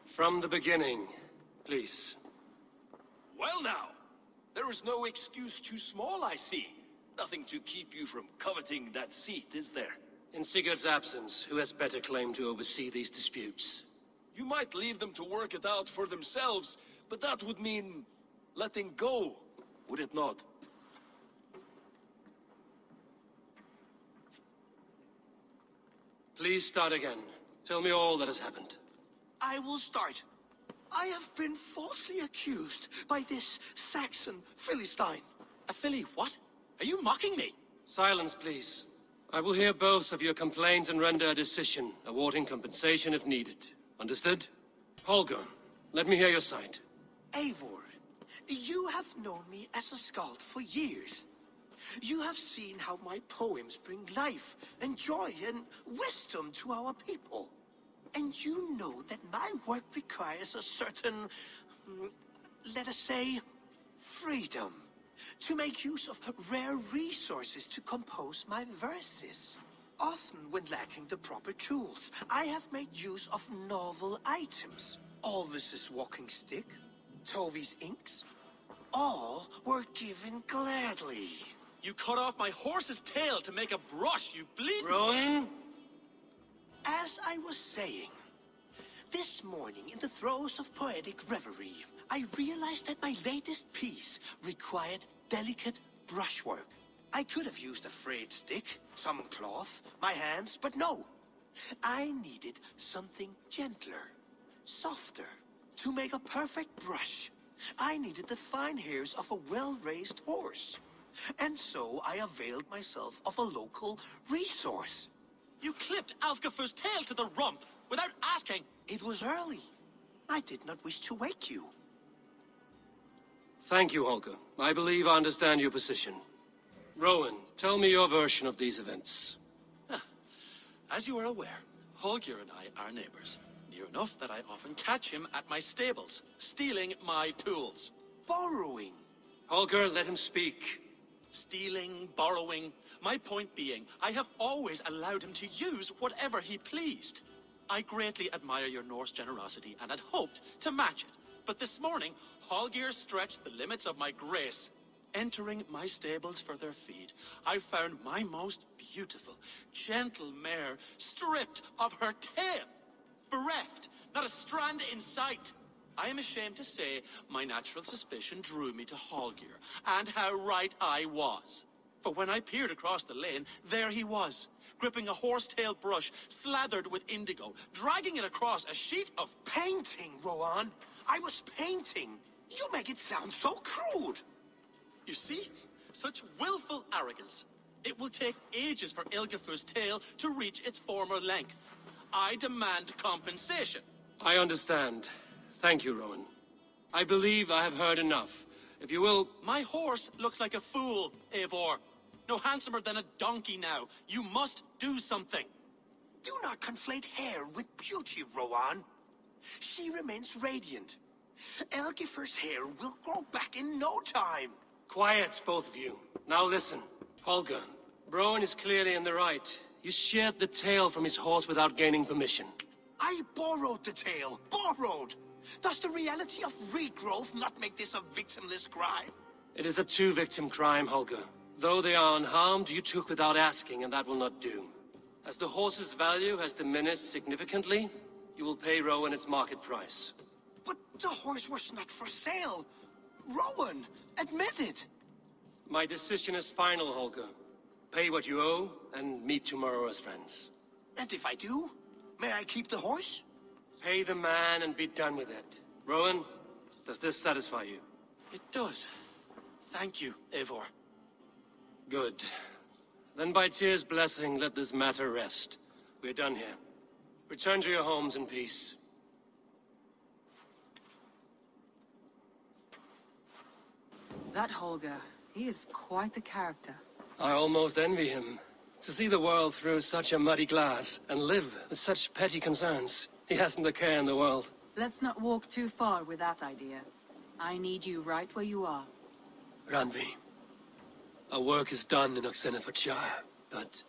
From the beginning, please. Well now, there is no excuse too small, I see. Nothing to keep you from coveting that seat, is there? In Sigurd's absence, who has better claim to oversee these disputes? You might leave them to work it out for themselves, but that would mean letting go, would it not? Please start again. Tell me all that has happened. I will start. I have been falsely accused by this Saxon Philistine. A Philly what? Are you mocking me? Silence, please. I will hear both of your complaints and render a decision, awarding compensation if needed. Understood? Holger, let me hear your side. Eivor, you have known me as a skald for years. You have seen how my poems bring life and joy and wisdom to our people. And you know that my work requires a certain, let us say, freedom. To make use of rare resources to compose my verses. Often when lacking the proper tools, I have made use of novel items. Alvis's walking stick, Tovi's inks, all were given gladly. You cut off my horse's tail to make a brush, you bleed. Rowan? As I was saying, this morning in the throes of poetic reverie, I realized that my latest piece required delicate brushwork. I could have used a frayed stick, some cloth, my hands, but no. I needed something gentler, softer. To make a perfect brush, I needed the fine hairs of a well-raised horse. And so I availed myself of a local resource. You clipped Alfgafur's tail to the rump, without asking. It was early. I did not wish to wake you. Thank you, Holger. I believe I understand your position. Rowan, tell me your version of these events. As you are aware, Holger and I are neighbors. Near enough that I often catch him at my stables, stealing my tools. Borrowing. Holger, let him speak. Stealing, borrowing. My point being, I have always allowed him to use whatever he pleased. I greatly admire your Norse generosity and had hoped to match it. But this morning, Holger stretched the limits of my grace. Entering my stables for their feed, I found my most beautiful, gentle mare stripped of her tail. Bereft, not a strand in sight. I am ashamed to say my natural suspicion drew me to Holger, and how right I was. For when I peered across the lane, there he was, gripping a horsetail brush slathered with indigo, dragging it across a sheet of... Painting, Rowan. I was painting. You make it sound so crude. You see? Such willful arrogance. It will take ages for Ilgafur's tail to reach its former length. I demand compensation. I understand. Thank you, Rowan. I believe I have heard enough. If you will... My horse looks like a fool, Eivor. No handsomer than a donkey now. You must do something. Do not conflate hair with beauty, Rowan. She remains radiant. Elgifur's hair will grow back in no time. Quiet, both of you. Now listen. Holger, Rowan is clearly in the right. You sheared the tail from his horse without gaining permission. I borrowed the tail. Borrowed! Does the reality of regrowth not make this a victimless crime? It is a two-victim crime, Holger. Though they are unharmed, you took without asking, and that will not do. As the horse's value has diminished significantly, you will pay Rowan its market price. But the horse was not for sale. Rowan, admit it. My decision is final, Holger. Pay what you owe, and meet tomorrow as friends. And if I do, may I keep the horse? Pay the man and be done with it. Rowan, does this satisfy you? It does. Thank you, Eivor. Good. Then by Tyr's blessing, let this matter rest. We're done here. Return to your homes in peace. That Holger, he is quite a character. I almost envy him. To see the world through such a muddy glass, and live with such petty concerns. He hasn't a care in the world. Let's not walk too far with that idea. I need you right where you are. Randvi, our work is done in Oxenfordshire, but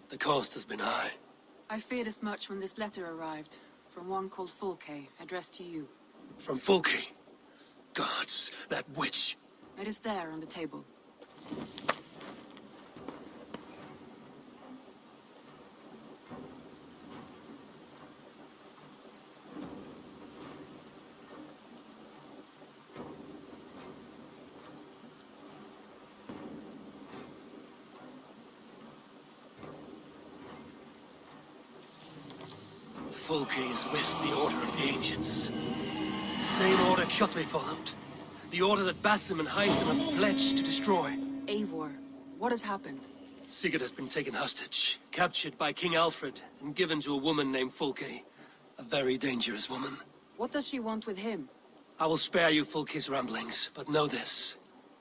the cost has been high. I feared as much when this letter arrived, from one called Fulke, addressed to you. From Fulke? Gods, that witch! It is there on the table. Fulke is with the Order of the Ancients. The same order Kjotve followed. The order that Basim and Hytham have pledged to destroy. Eivor, what has happened? Sigurd has been taken hostage, captured by King Alfred, and given to a woman named Fulke. A very dangerous woman. What does she want with him? I will spare you Fulke's ramblings, but know this.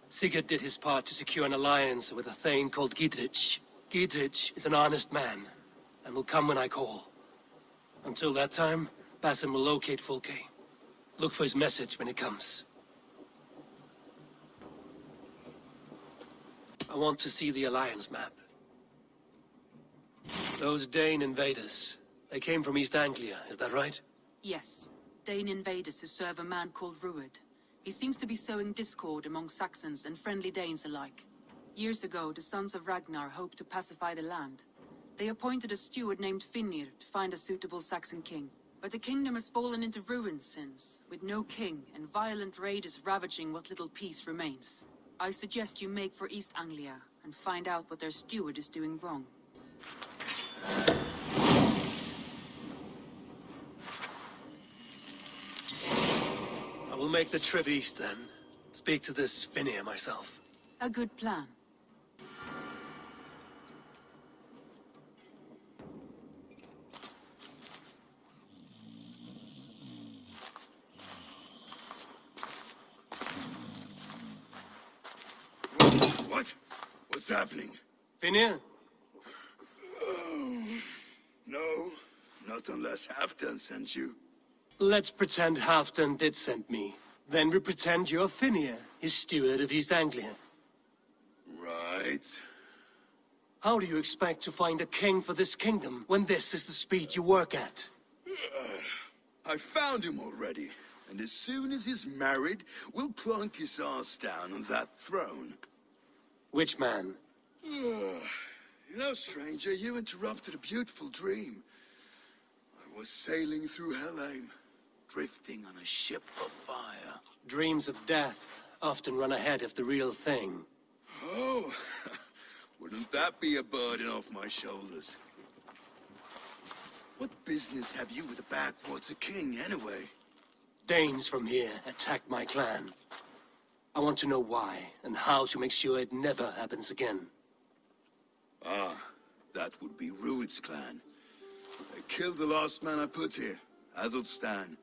Sigurd did his part to secure an alliance with a thane called Gidrich. Gidrich is an honest man, and will come when I call. Until that time, Basim will locate Fulke. Look for his message when it comes. I want to see the Alliance map. Those Dane invaders, they came from East Anglia, is that right? Yes. Dane invaders who serve a man called Rued. He seems to be sowing discord among Saxons and friendly Danes alike. Years ago, the sons of Ragnar hoped to pacify the land. They appointed a steward named Finnir to find a suitable Saxon king. But the kingdom has fallen into ruins since, with no king and violent raiders ravaging what little peace remains. I suggest you make for East Anglia and find out what their steward is doing wrong. I will make the trip east then. Speak to this Finnir myself. A good plan. What's happening? Finnir? No, not unless Halfdan sent you. Let's pretend Halfdan did send me. Then we pretend you're Finnir, his steward of East Anglia. Right. How do you expect to find a king for this kingdom, when this is the speed you work at? I found him already, and as soon as he's married, we'll plonk his ass down on that throne. Which man? You know, stranger, you interrupted a beautiful dream. I was sailing through Helheim, drifting on a ship of fire. Dreams of death often run ahead of the real thing. Oh, Wouldn't that be a burden off my shoulders? What business have you with the backwater king, anyway? Danes from here attacked my clan. I want to know why, and how to make sure it never happens again. Ah, that would be Rued's clan. They killed the last man I put here, Athelstan.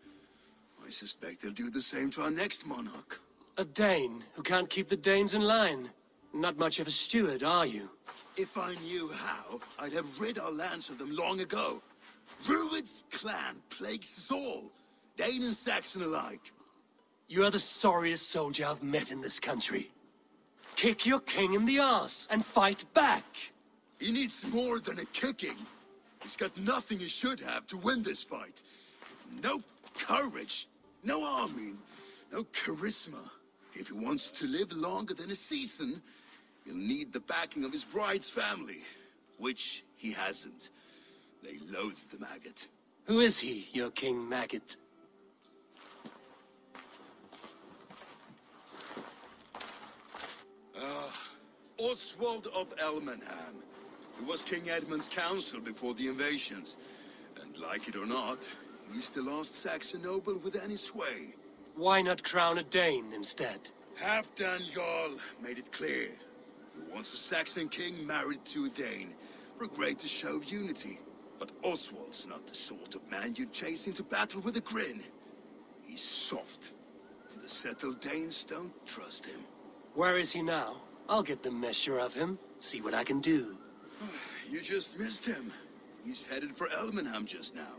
I suspect they'll do the same to our next monarch. A Dane who can't keep the Danes in line. Not much of a steward, are you? If I knew how, I'd have rid our lands of them long ago. Rued's clan plagues us all, Dane and Saxon alike. You are the sorriest soldier I've met in this country. Kick your king in the arse and fight back! He needs more than a kicking. He's got nothing he should have to win this fight. No courage, no army, no charisma. If he wants to live longer than a season, he'll need the backing of his bride's family, which he hasn't. They loathe the maggot. Who is he, your King Maggot? Oswald of Elmenham. He was King Edmund's counsel before the invasions. And like it or not, he's the last Saxon noble with any sway. Why not crown a Dane instead? Halfdan Jarl made it clear. He wants a Saxon king married to a Dane, for a greater show of unity. But Oswald's not the sort of man you'd chase into battle with a grin. He's soft, and the settled Danes don't trust him. Where is he now? I'll get the measure of him, see what I can do. You just missed him. He's headed for Elmenham just now,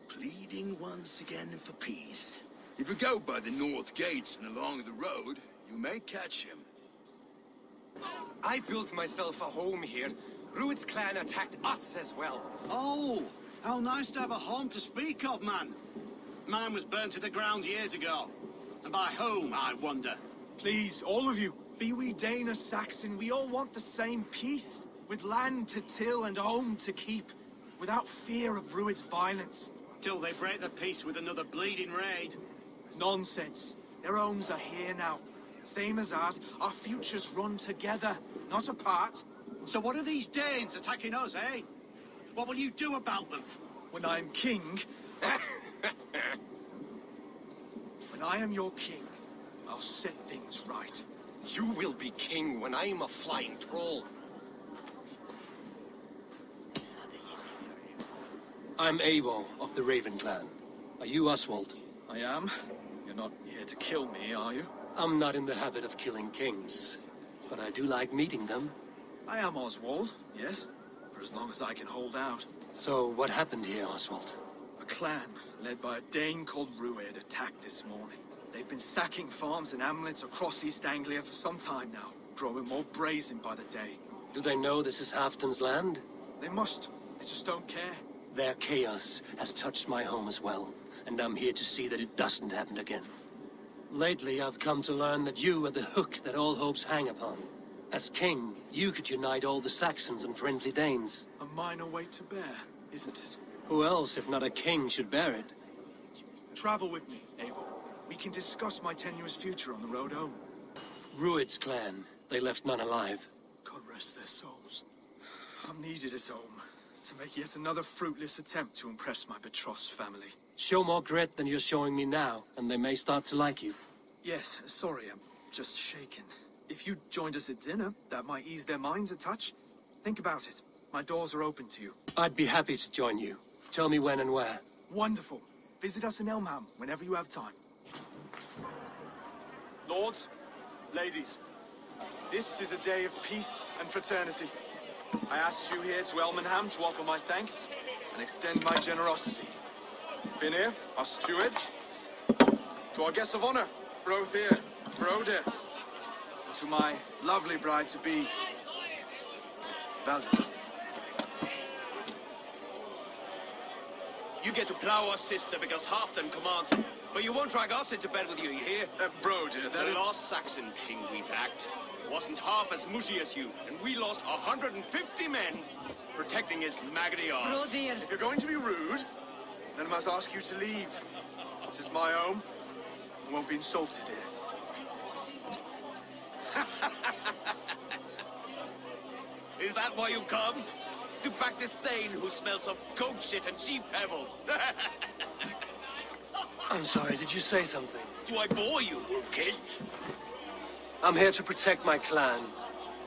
pleading once again for peace. If you go by the north gates and along the road, you may catch him. I built myself a home here. Rued's clan attacked us as well. Oh, how nice to have a home to speak of, man. Mine was burnt to the ground years ago. And by whom, I wonder? Please, all of you, be we Dane or Saxon, we all want the same peace. With land to till and home to keep, without fear of Rued's violence. Till they break the peace with another bleeding raid. Nonsense. Their homes are here now. Same as ours, our futures run together, not apart. So what are these Danes attacking us, eh? What will you do about them? When I'm king... when I am your king, I'll set things right. You will be king when I'm a flying troll. I'm Eivor of the Raven clan. Are you Oswald? I am. You're not here to kill me, are you? I'm not in the habit of killing kings, but I do like meeting them. I am Oswald, yes, for as long as I can hold out. So, what happened here, Oswald? A clan, led by a Dane called Rued, attacked this morning. They've been sacking farms and hamlets across East Anglia for some time now, growing more brazen by the day. Do they know this is Halfdan's land? They must. They just don't care. Their chaos has touched my home as well, and I'm here to see that it doesn't happen again. Lately, I've come to learn that you are the hook that all hopes hang upon. As king, you could unite all the Saxons and friendly Danes. A minor weight to bear, isn't it? Who else, if not a king, should bear it? Travel with me, Eivor. We can discuss my tenuous future on the road home. Rued's clan. They left none alive. God rest their souls. I'm needed at home to make yet another fruitless attempt to impress my betrothed's family. Show more grit than you're showing me now, and they may start to like you. Yes, sorry, I'm just shaken. If you joined us at dinner, that might ease their minds a touch. Think about it. My doors are open to you. I'd be happy to join you. Tell me when and where. Wonderful. Visit us in Elmham whenever you have time. Lords, ladies, this is a day of peace and fraternity. I asked you here to Elmenham to offer my thanks and extend my generosity. Vinir, our steward, to our guests of honor, Brothir, Broder, and to my lovely bride-to-be, Valdis. You get to plow us, sister, because Halfdan commands it. But you won't drag us into bed with you, you hear? Broder, that the is... last Saxon king we backed wasn't half as mushy as you, and we lost 150 men protecting his maggoty arse. If you're going to be rude, then I must ask you to leave. This is my home. I won't be insulted here. that why you come? To back this Thane who smells of goat shit and cheap pebbles? I'm sorry, did you say something? Do I bore you, wolf-kissed? I'm here to protect my clan.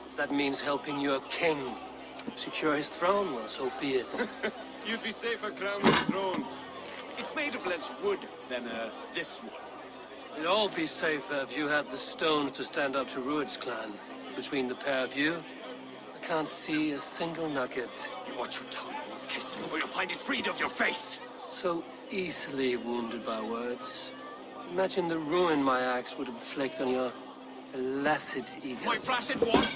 If that means helping your king secure his throne, well, so be it. You'd be safer crowning the throne. It's made of less wood than, this one. It'd all be safer if you had the stones to stand up to Rued's clan. Between the pair of you, I can't see a single nugget. You watch your tongue, wolf-kissed, or you'll find it freed of your face! So easily wounded by words. Imagine the ruin my axe would inflict on your flaccid ego. My flaccid what?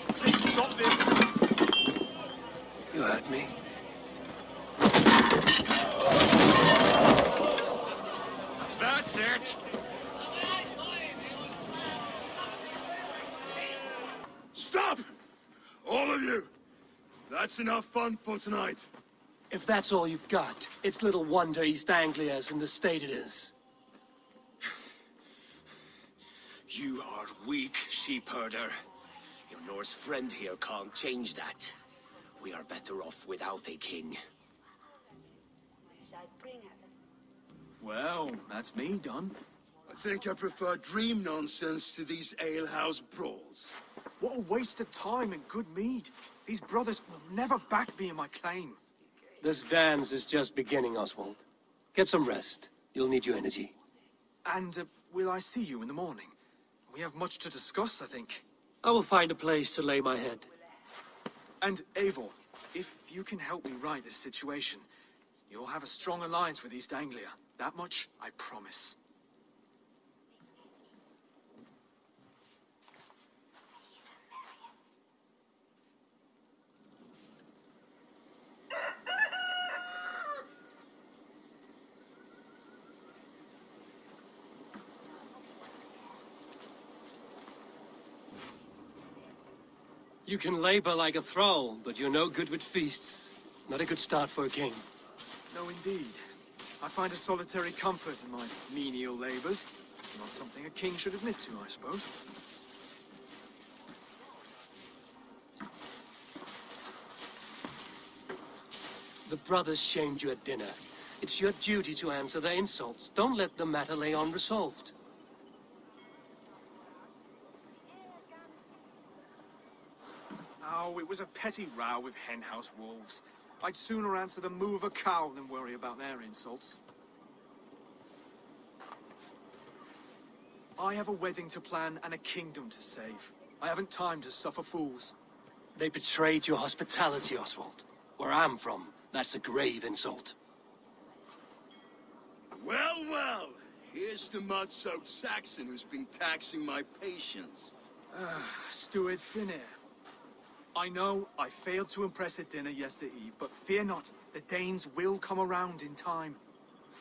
Please stop this! You heard me. That's it! Stop! All of you! That's enough fun for tonight. If that's all you've got, it's little wonder East Anglia's in the state it is. You are weak, sheep herder. Your Norse friend here can't change that. We are better off without a king. Well, that's me done. I think I prefer dream nonsense to these alehouse brawls. What a waste of time and good mead. These brothers will never back me in my claim. This dance is just beginning, Oswald. Get some rest. You'll need your energy. And will I see you in the morning? We have much to discuss, I think. I will find a place to lay my head. And Eivor, if you can help me right this situation, you'll have a strong alliance with East Anglia. That much, I promise. You can labor like a thrall, but you're no good with feasts. Not a good start for a king. No, indeed. I find a solitary comfort in my menial labors. Not something a king should admit to, I suppose. The brothers shamed you at dinner. It's your duty to answer their insults. Don't let the matter lay unresolved. Oh, it was a petty row with henhouse wolves. I'd sooner answer the moo of a cow than worry about their insults. I have a wedding to plan and a kingdom to save. I haven't time to suffer fools. They betrayed your hospitality, Oswald. Where I'm from, that's a grave insult. Well, well. Here's the mud-soaked Saxon who's been taxing my patience. Steward Finir. I know I failed to impress at dinner yesterday eve, but fear not, the Danes will come around in time.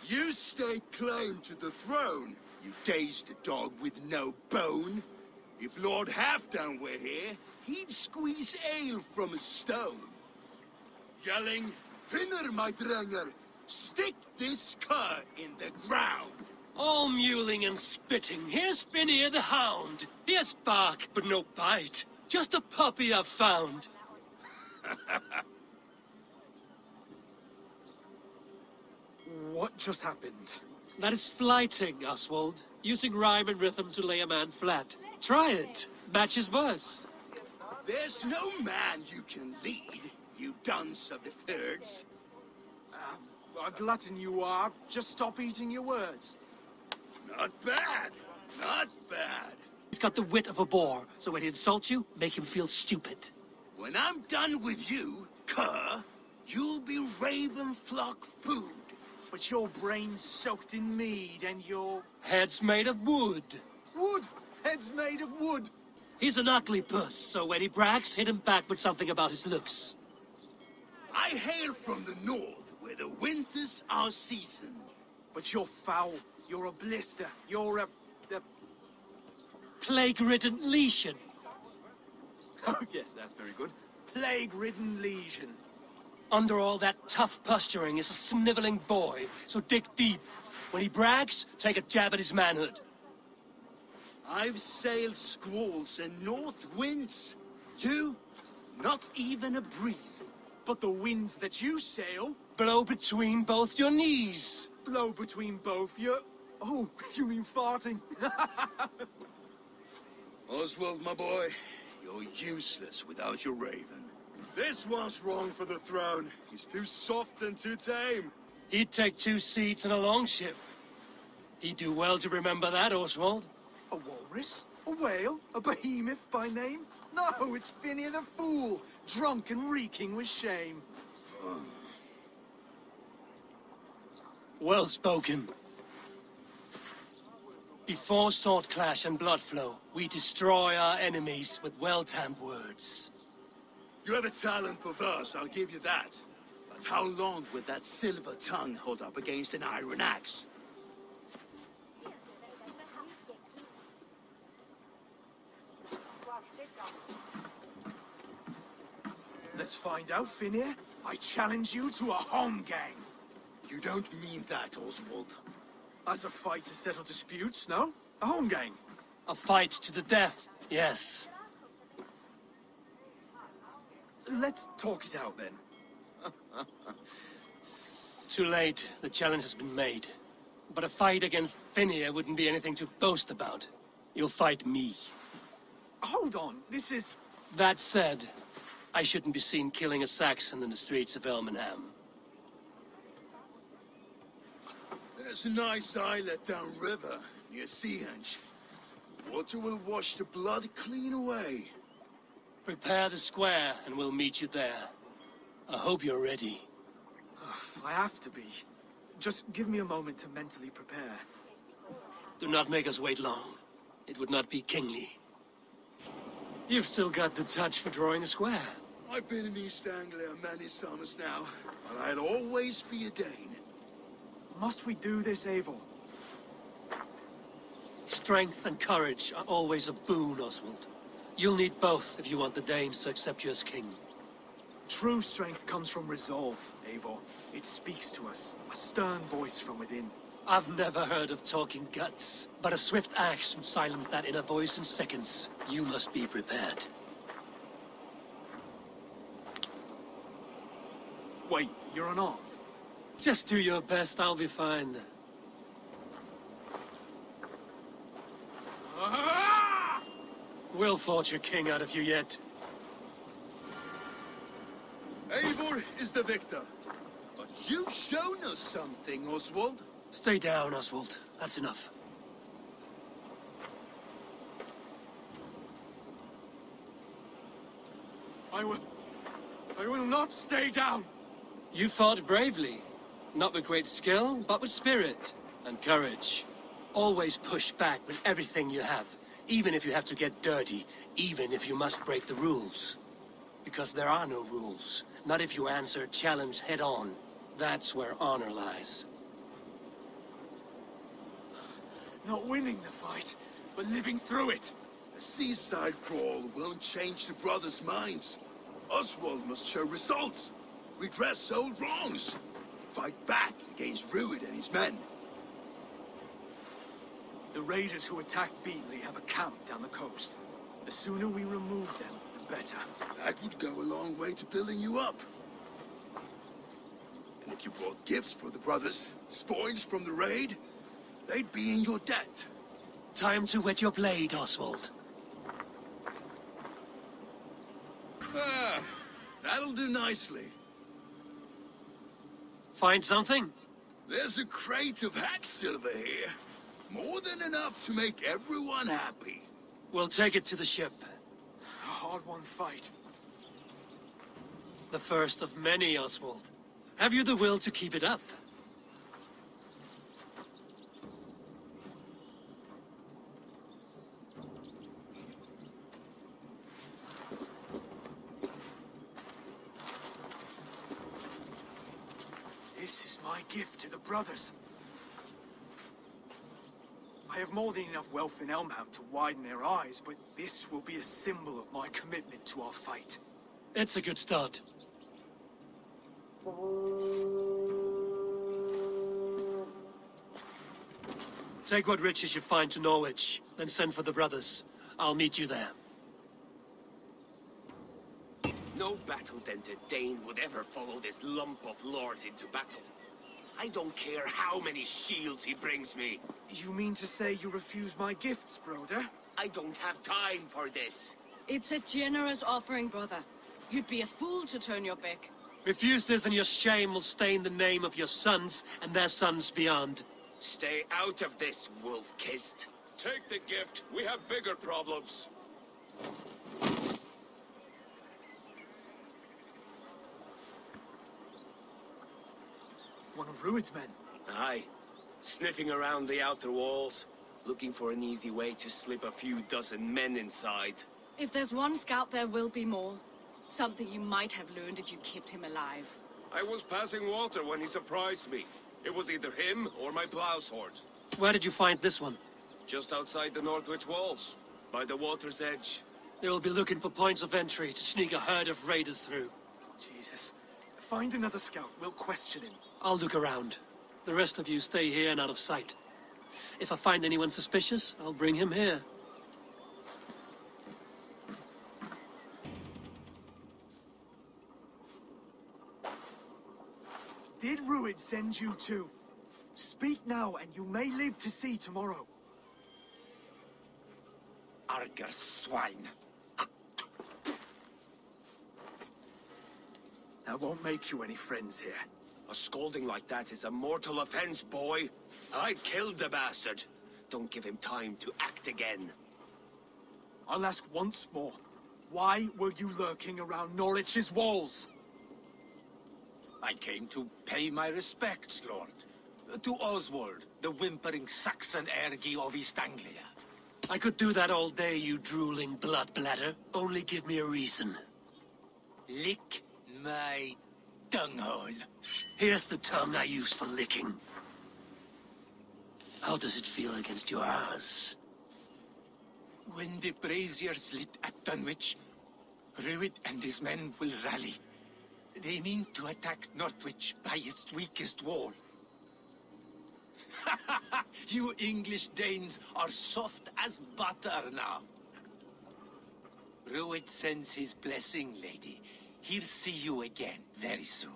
You stake claim to the throne, you dazed dog with no bone. If Lord Halfdan were here, he'd squeeze ale from a stone. Yelling, Finner, my drenger, stick this cur in the ground. All mewling and spitting. Here's Finir the hound. He has bark, but no bite. Just a puppy I've found. What just happened? That is flighting, Oswald. Using rhyme and rhythm to lay a man flat. Try it. Match his verse. There's no man you can lead, you dunce of the thirds. A glutton you are. Just stop eating your words. Not bad. Not bad. He's got the wit of a boar, so when he insults you, make him feel stupid. When I'm done with you, cur, you'll be raven flock food. But your brain's soaked in mead and your... Head's made of wood. Wood! Head's made of wood! He's an ugly puss, so when he brags, hit him back with something about his looks. I hail from the north, where the winters are seasoned. But you're foul. You're a blister. You're a plague-ridden legion. Oh, yes, that's very good. Plague-ridden legion. Under all that tough posturing is a sniveling boy, so dig deep. When he brags, take a jab at his manhood. I've sailed squalls and north winds. You, Not even a breeze. But the winds that you sail... Blow between both your knees. Blow between both your... Oh, you mean farting? Oswald, my boy, you're useless without your raven. This one's wrong for the throne. He's too soft and too tame. He'd take 2 seats in a longship. He'd do well to remember that, Oswald. A walrus? A whale? A behemoth by name? No, it's Phineas the Fool, drunk and reeking with shame. Well spoken. Before sword clash and blood flow, we destroy our enemies with well-timed words. You have a talent for verse, I'll give you that. But how long would that silver tongue hold up against an iron axe? Let's find out, Phineas. I challenge you to a home gang. You don't mean that, Oswald. As a fight to settle disputes, no? A home gang. A fight to the death, yes. Let's talk it out, then. Too late. The challenge has been made. But a fight against Phineas wouldn't be anything to boast about. You'll fight me. Hold on, this is... That said, I shouldn't be seen killing a Saxon in the streets of Elmenham. There's a nice islet downriver, near Seahenge. Water will wash the blood clean away. Prepare the square, and we'll meet you there. I hope you're ready. I have to be. Just give me a moment to mentally prepare. Do not make us wait long. It would not be kingly. You've still got the touch for drawing a square. I've been in East Anglia many summers now, but I'll always be a Dane. Must we do this, Eivor? Strength and courage are always a boon, Oswald. You'll need both if you want the Danes to accept you as king. True strength comes from resolve, Eivor. It speaks to us, a stern voice from within. I've never heard of talking guts, but a swift axe would silence that inner voice in seconds. You must be prepared. Wait, you're unarmed? Just do your best, I'll be fine. We'll forge a king out of you yet. Eivor is the victor. But you've shown us something, Oswald. Stay down, Oswald. That's enough. I will not stay down! You fought bravely. Not with great skill, but with spirit and courage. Always push back with everything you have, even if you have to get dirty, even if you must break the rules. Because there are no rules. Not if you answer a challenge head-on. That's where honor lies. Not winning the fight, but living through it. A seaside brawl won't change the brothers' minds. Oswald must show results. Redress old wrongs. Fight back against Rued and his men. The raiders who attacked Beatley have a camp down the coast. The sooner we remove them, the better. That would go a long way to building you up. And if you brought gifts for the brothers, spoils from the raid, they'd be in your debt. Time to wet your blade, Oswald. Ah, that'll do nicely. Find something? There's a crate of hack silver here. More than enough to make everyone happy. We'll take it to the ship. A hard-won fight. The first of many, Oswald. Have you the will to keep it up? This is my gift to the brothers. I have more than enough wealth in Elmham to widen their eyes, but this will be a symbol of my commitment to our fight. It's a good start. Take what riches you find to Norwich, then send for the brothers. I'll meet you there. No battle-dented Dane would ever follow this lump of lord into battle. I don't care how many shields he brings me. You mean to say you refuse my gifts, brother? I don't have time for this. It's a generous offering, brother. You'd be a fool to turn your back. Refuse this and your shame will stain the name of your sons and their sons beyond. Stay out of this, wolf-kissed. Take the gift. We have bigger problems. One of Rued's men? Aye. Sniffing around the outer walls, looking for an easy way to slip a few dozen men inside. If there's one scout, there will be more. Something you might have learned if you kept him alive. I was passing water when he surprised me. It was either him or my plow sword. Where did you find this one? Just outside the Northwich walls, by the water's edge. They will be looking for points of entry to sneak a herd of raiders through. Jesus. Find another scout. We'll question him. I'll look around. The rest of you stay here and out of sight. If I find anyone suspicious, I'll bring him here. Did Rued send you too? Speak now, and you may live to see tomorrow. Arger swine. That won't make you any friends here. A scolding like that is a mortal offense, boy. I've killed the bastard. Don't give him time to act again. I'll ask once more. Why were you lurking around Norwich's walls? I came to pay my respects, Lord. To Oswald, the whimpering Saxon ergi of East Anglia. I could do that all day, you drooling blood bladder. Only give me a reason. Lick my dunghole. Here's the tongue I use for licking. How does it feel against yours? When the braziers lit at Dunwich, Rued and his men will rally. They mean to attack Northwich by its weakest wall. You English Danes are soft as butter now. Rued sends his blessing, lady. He'll see you again very soon.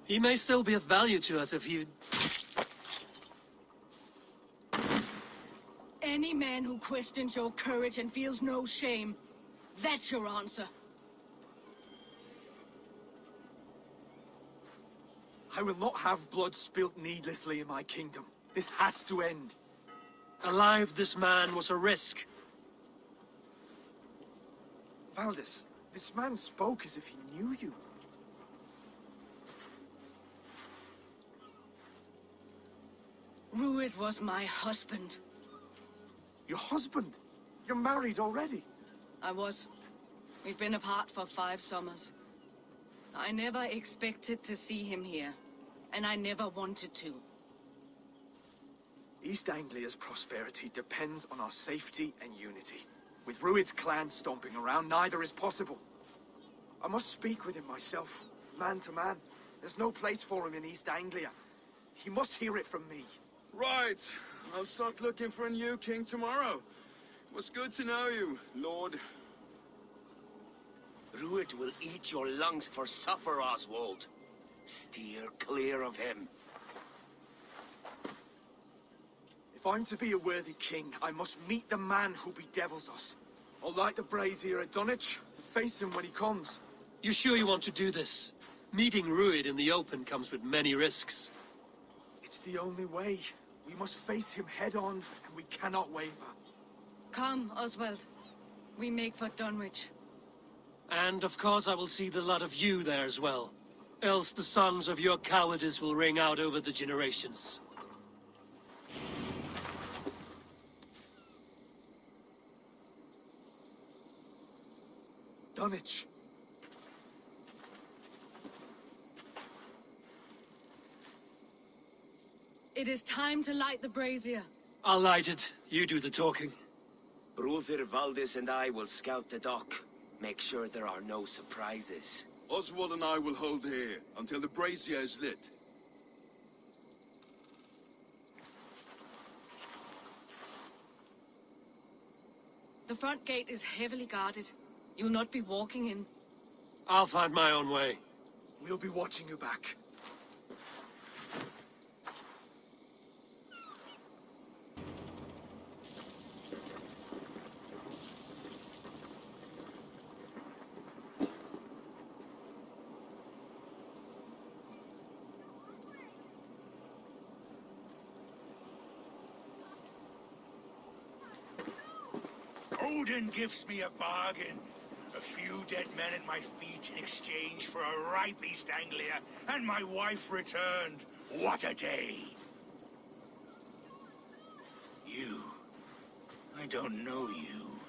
He may still be of value to us if he... Any man who questions your courage and feels no shame, that's your answer. I will not have blood spilt needlessly in my kingdom. This has to end. Alive, this man was a risk. Valdis, this man spoke as if he knew you. Rued was my husband. Your husband? You're married already? I was. We've been apart for 5 summers. I never expected to see him here, and I never wanted to. East Anglia's prosperity depends on our safety and unity. With Rued's clan stomping around, neither is possible. I must speak with him myself, man to man. There's no place for him in East Anglia. He must hear it from me. Right. I'll start looking for a new king tomorrow. It was good to know you, Lord. Rued will eat your lungs for supper, Oswald. Steer clear of him. If I'm to be a worthy king, I must meet the man who bedevils us. I'll light the brazier at Dunwich and face him when he comes. You sure you want to do this? Meeting Rued in the open comes with many risks. It's the only way. We must face him head-on, and we cannot waver. Come, Oswald. We make for Dunwich. And of course I will see the lot of you there as well. Else the songs of your cowardice will ring out over the generations. Dunwich. It is time to light the brazier. I'll light it. You do the talking. Brother Valdis and I will scout the dock. Make sure there are no surprises. Oswald and I will hold here until the brazier is lit. The front gate is heavily guarded. You'll not be walking in. I'll find my own way. We'll be watching you back. Odin gives me a bargain. A few dead men at my feet in exchange for a ripe East Anglia, and my wife returned. What a day! You. I don't know you.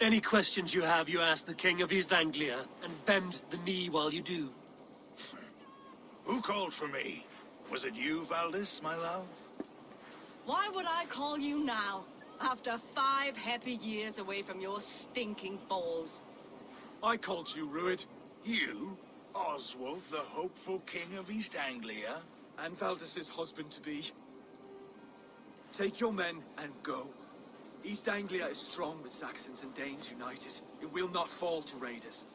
Any questions you have, you ask the King of East Anglia, and bend the knee while you do. Who called for me? Was it you, Valdis, my love? Why would I call you now? After 5 happy years away from your stinking balls. I called you, Rued. You? Oswald, the hopeful King of East Anglia? And Valdis's husband-to-be. Take your men and go. East Anglia is strong with Saxons and Danes united. It will not fall to raiders.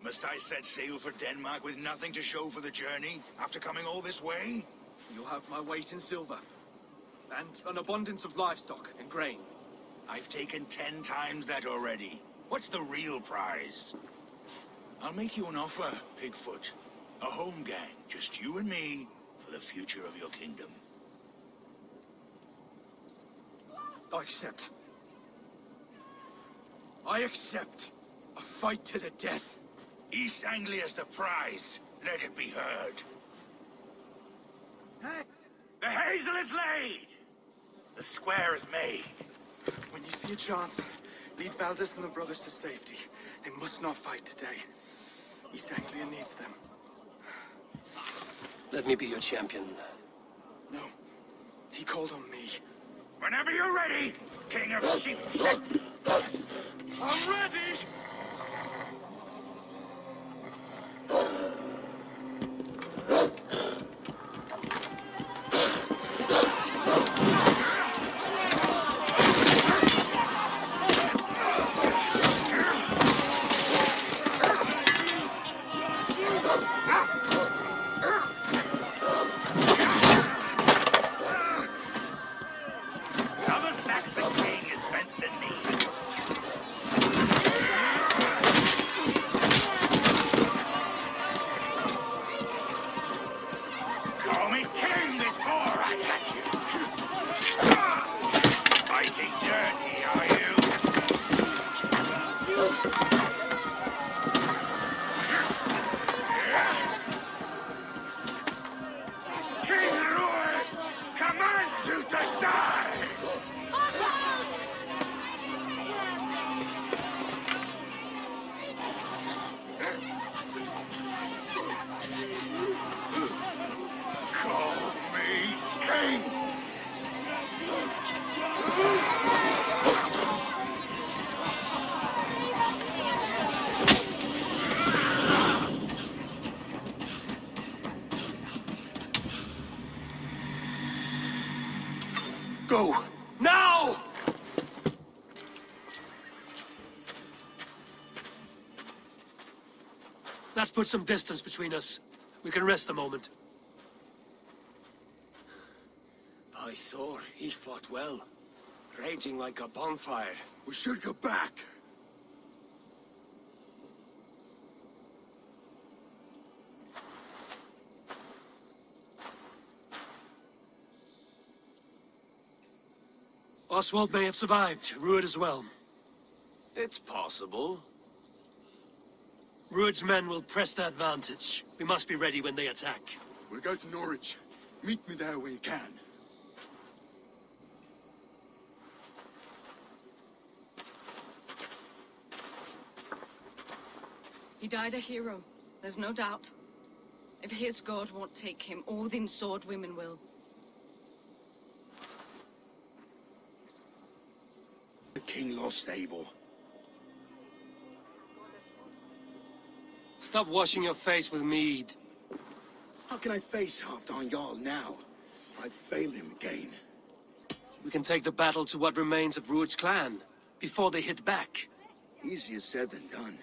Must I set sail for Denmark with nothing to show for the journey, after coming all this way? You'll have my weight in silver. And an abundance of livestock and grain. I've taken 10 times that already. What's the real prize? I'll make you an offer, Pigfoot. A home gang, just you and me, for the future of your kingdom. I accept. I accept. A fight to the death. East Anglia's the prize. Let it be heard. The hazel is laid! The square is made. When you see a chance, lead Valdis and the brothers to safety. They must not fight today. East Anglia needs them. Let me be your champion. No. He called on me. Whenever you're ready, King of Sheep. I'm ready! Go! Now! Let's put some distance between us. We can rest a moment. By Thor, he fought well. Raging like a bonfire. We should go back. Oswald may have survived, Rued as well. It's possible. Rued's men will press the advantage. We must be ready when they attack. We'll go to Norwich. Meet me there when you can. He died a hero, there's no doubt. If his god won't take him, Odin's sword women will. The king lost Abel. Stop washing your face with mead. How can I face Halfdan Jarl now? I've failed him again. we can take the battle to what remains of Rued's clan, before they hit back. Easier said than done.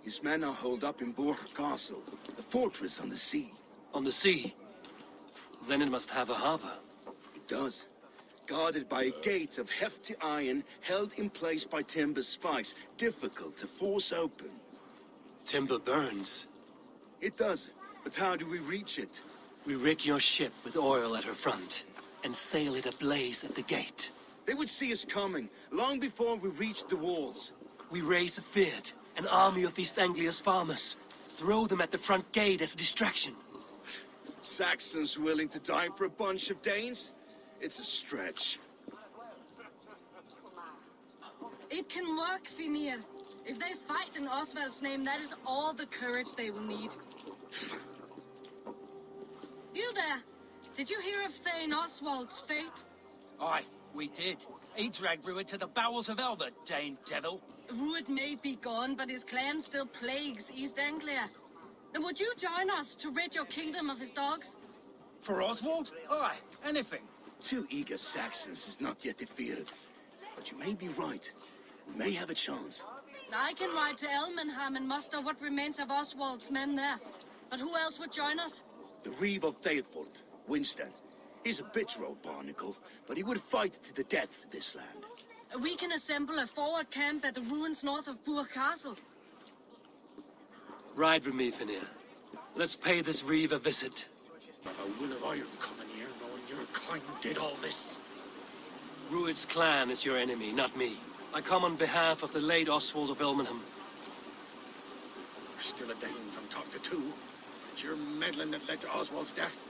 His men are holed up in Borg Castle, a fortress on the sea. On the sea? Then it must have a harbor. It does. Guarded by a gate of hefty iron, held in place by timber spikes, difficult to force open. Timber burns. It does, but how do we reach it? We rig your ship with oil at her front, and sail it ablaze at the gate. They would see us coming, long before we reached the walls. We raise a Fyrd, an army of East Anglia's farmers. Throw them at the front gate as a distraction. Saxons willing to die for a bunch of Danes? It's a stretch. It can work, Finir. If they fight in Oswald's name, that is all the courage they will need. You there! Did you hear of Thane Oswald's fate? Aye, we did. He dragged Rued to the bowels of Elba, Dane devil. Rued may be gone, but his clan still plagues East Anglia. And would you join us to rid your kingdom of his dogs? For Oswald? Aye, anything. 2 eager Saxons is not yet defeated. But you may be right. We may have a chance. I can ride to Elmenham and muster what remains of Oswald's men there. But who else would join us? The Reeve of Thetford, Winston. He's a bitter old barnacle, but he would fight to the death for this land. We can assemble a forward camp at the ruins north of Burg Castle. Ride with me, Finir. Let's pay this Reeve a visit. A will of iron coming here, knowing your kind did all this. Rued's clan is your enemy, not me. I come on behalf of the late Oswald of Elmenham. You're still a Dane from top to two. It's your meddling that led to Oswald's death,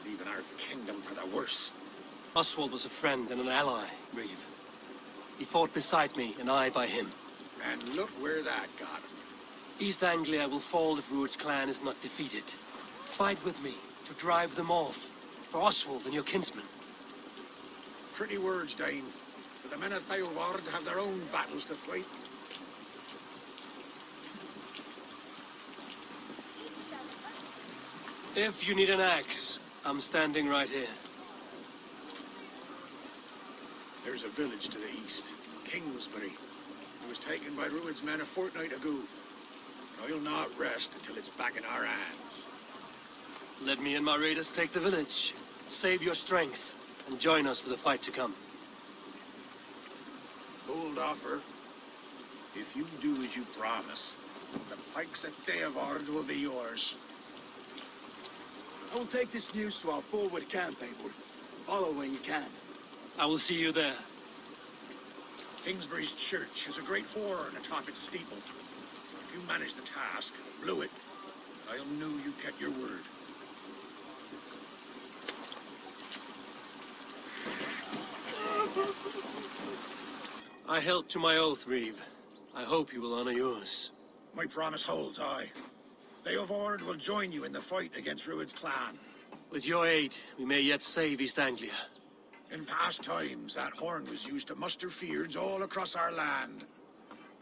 leaving our kingdom for the worse. Oswald was a friend and an ally, Reeve. He fought beside me, and I by him. And look where that got him. East Anglia will fall if Rued's clan is not defeated. Fight with me, to drive them off. For Oswald and your kinsmen. Pretty words, Dane. But the men of Theovard have their own battles to fight. If you need an axe, I'm standing right here. There's a village to the east, Kingsbury. It was taken by Rued's men a fortnight ago. But I'll not rest until it's back in our hands. Let me and my raiders take the village. Save your strength, and join us for the fight to come. Bold offer. If you do as you promise, the pikes at Theovard will be yours. I will take this news to our forward camp, Eivor. Follow when you can. I will see you there. Kingsbury's church has a great horn atop its steeple. If you manage the task, blew it, I'll know you kept your word. I held to my oath, Reeve. I hope you will honor yours. My promise holds, aye. Theovard will join you in the fight against Rued's clan. With your aid, we may yet save East Anglia. In past times, that horn was used to muster Fyrds all across our land.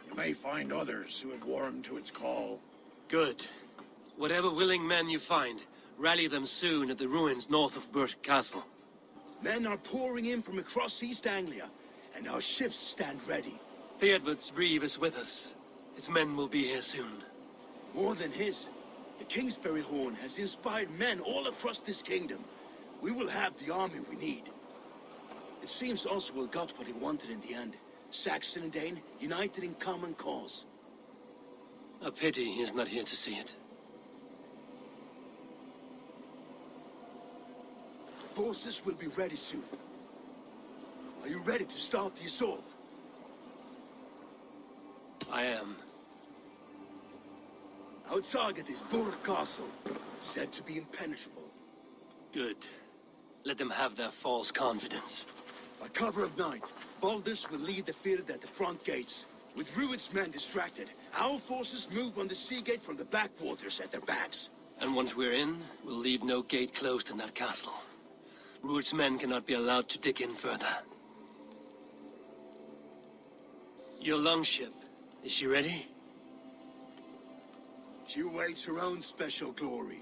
You may find others who have warmed to its call. Good. Whatever willing men you find, rally them soon at the ruins north of Burg Castle. Men are pouring in from across East Anglia, and our ships stand ready. Theodward's Reeve is with us. His men will be here soon. More than his. The Kingsbury horn has inspired men all across this kingdom. We will have the army we need. It seems Oswald got what he wanted in the end. Saxon and Dane, united in common cause. A pity he is not here to see it. Forces will be ready soon. Are you ready to start the assault? I am. Our target is Burg Castle, said to be impenetrable. Good. Let them have their false confidence. By cover of night, Baldus will lead the Fyrd at the front gates. With Rued's men distracted, our forces move on the sea gate from the backwaters at their backs. And once we're in, we'll leave no gate closed in that castle. Rued's men cannot be allowed to dig in further. Your longship, is she ready? She awaits her own special glory.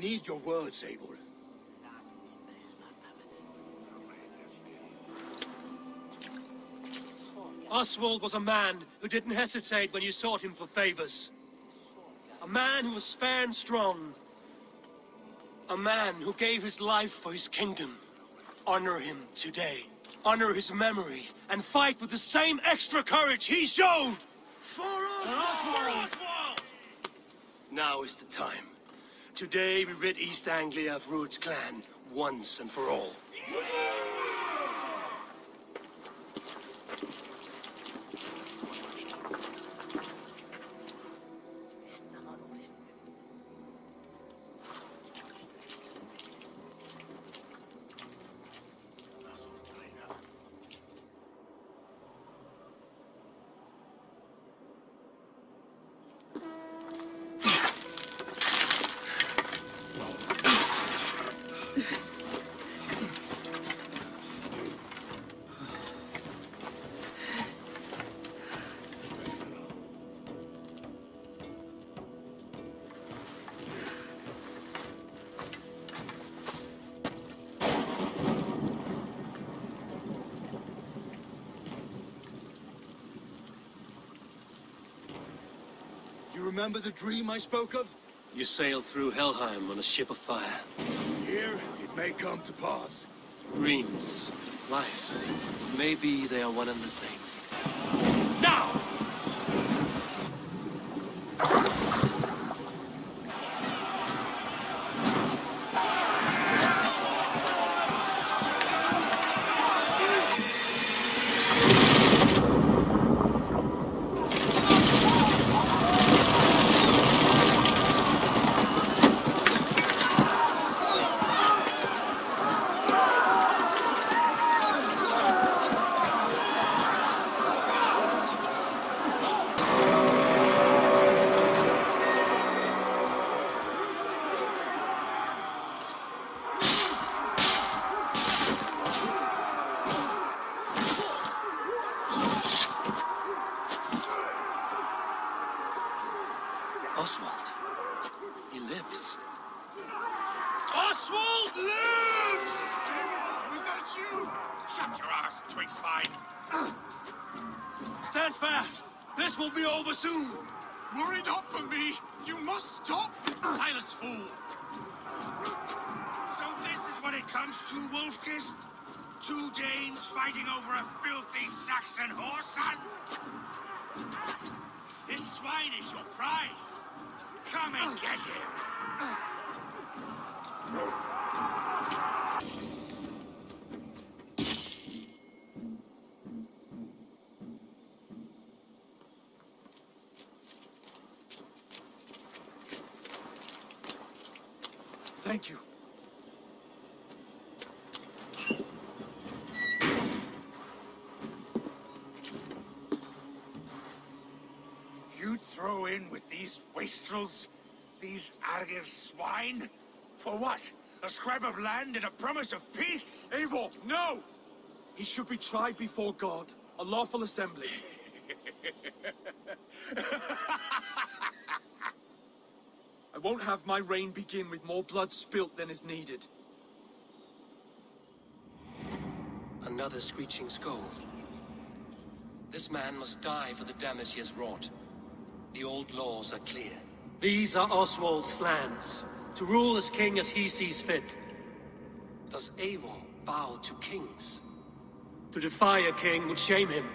need your words, Eivor. Oswald was a man who didn't hesitate when you sought him for favors. A man who was fair and strong. A man who gave his life for his kingdom. Honor him today. Honor his memory, and fight with the same extra courage he showed! For Oswald! Now is the time. Today we rid East Anglia of Rued's clan, once and for all. You remember the dream I spoke of? You sailed through Helheim on a ship of fire. Here, it may come to pass. Dreams, life, maybe they are one and the same. Now! Oswald. He lives. Oswald lives! Was that you? Shut your ass, twig spine. Stand fast! This will be over soon! Worry not for me! You must stop! Silence, fool! So this is what it comes to, Wolfkist? Two Danes fighting over a filthy Saxon whoreson? This swine is your prize. Come and get him. Thank you. You throw in with these wastrels? These Argir swine? For what? A scrap of land and a promise of peace? Eivor, no! He should be tried before God, a lawful assembly. I won't have my reign begin with more blood spilt than is needed. Another screeching scold. This man must die for the damage he has wrought. The old laws are clear. These are Oswald's lands, to rule as king as he sees fit. Does Eivor bow to kings? To defy a king would shame him.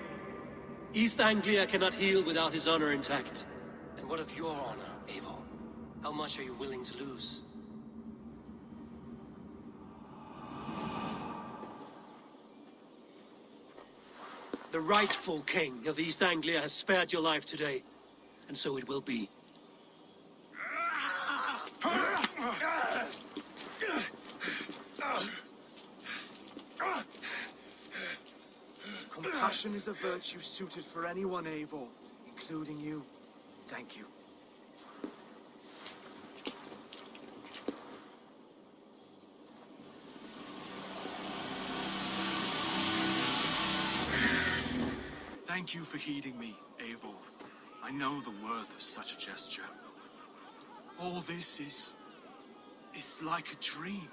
East Anglia cannot heal without his honor intact. And what of your honor, Eivor? How much are you willing to lose? The rightful king of East Anglia has spared your life today, and so it will be. Compassion is a virtue suited for anyone, Eivor, including you. Thank you. Thank you for heeding me, Eivor. I know the worth of such a gesture. All this is It's like a dream.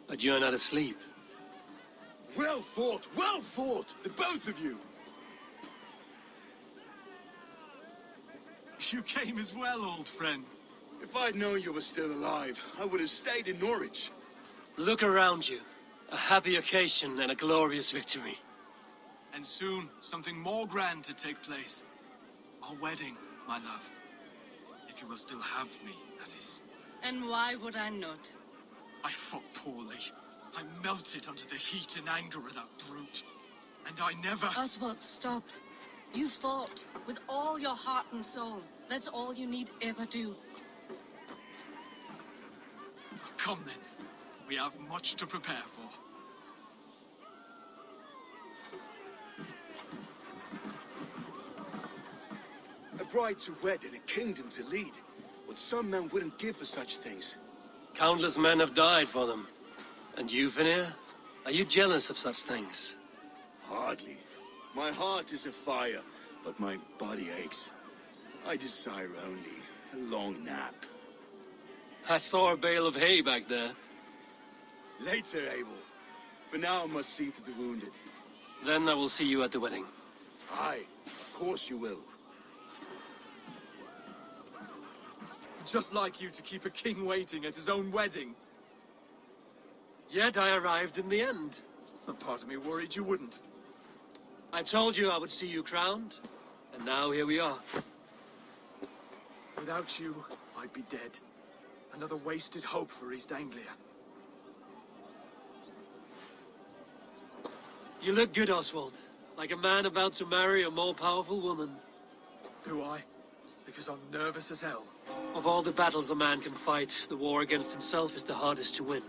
But you're not asleep. Well fought, the both of you! You came as well, old friend. If I'd known you were still alive, I would have stayed in Norwich. Look around you. A happy occasion and a glorious victory. And soon, something more grand to take place. Our wedding, my love. If you will still have me, that is. And why would I not? I fought poorly. I melted under the heat and anger of that brute. And I never... Oswald, stop. You fought with all your heart and soul. That's all you need ever do. Come then. We have much to prepare for. A bride to wed and a kingdom to lead. What some men wouldn't give for such things. Countless men have died for them. And you, Vanir? Are you jealous of such things? Hardly. My heart is afire, but my body aches. I desire only a long nap. I saw a bale of hay back there. Later, Abel. For now, I must see to the wounded. Then I will see you at the wedding. Aye, of course you will. Just like you to keep a king waiting at his own wedding. Yet I arrived in the end. A part of me worried you wouldn't. I told you I would see you crowned, and now here we are. Without you, I'd be dead. Another wasted hope for East Anglia. You look good, Oswald. Like a man about to marry a more powerful woman. Do I? Because I'm nervous as hell. Of all the battles a man can fight, the war against himself is the hardest to win.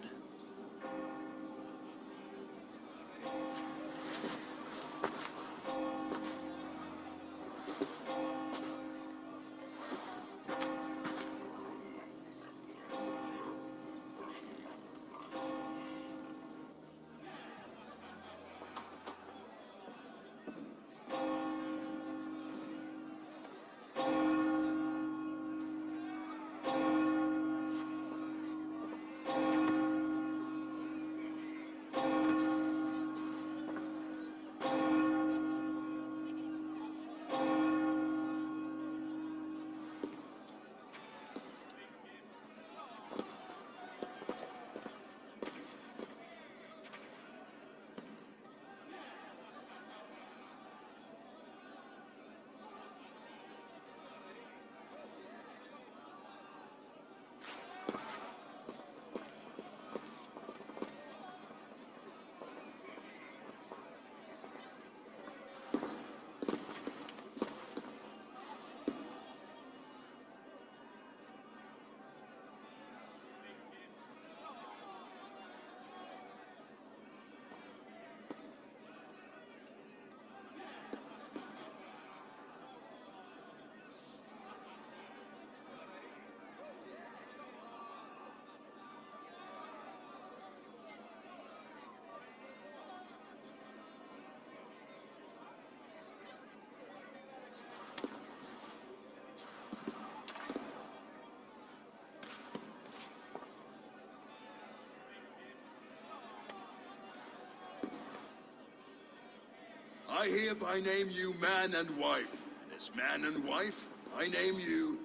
I hereby name you man and wife. And as man and wife, I name you...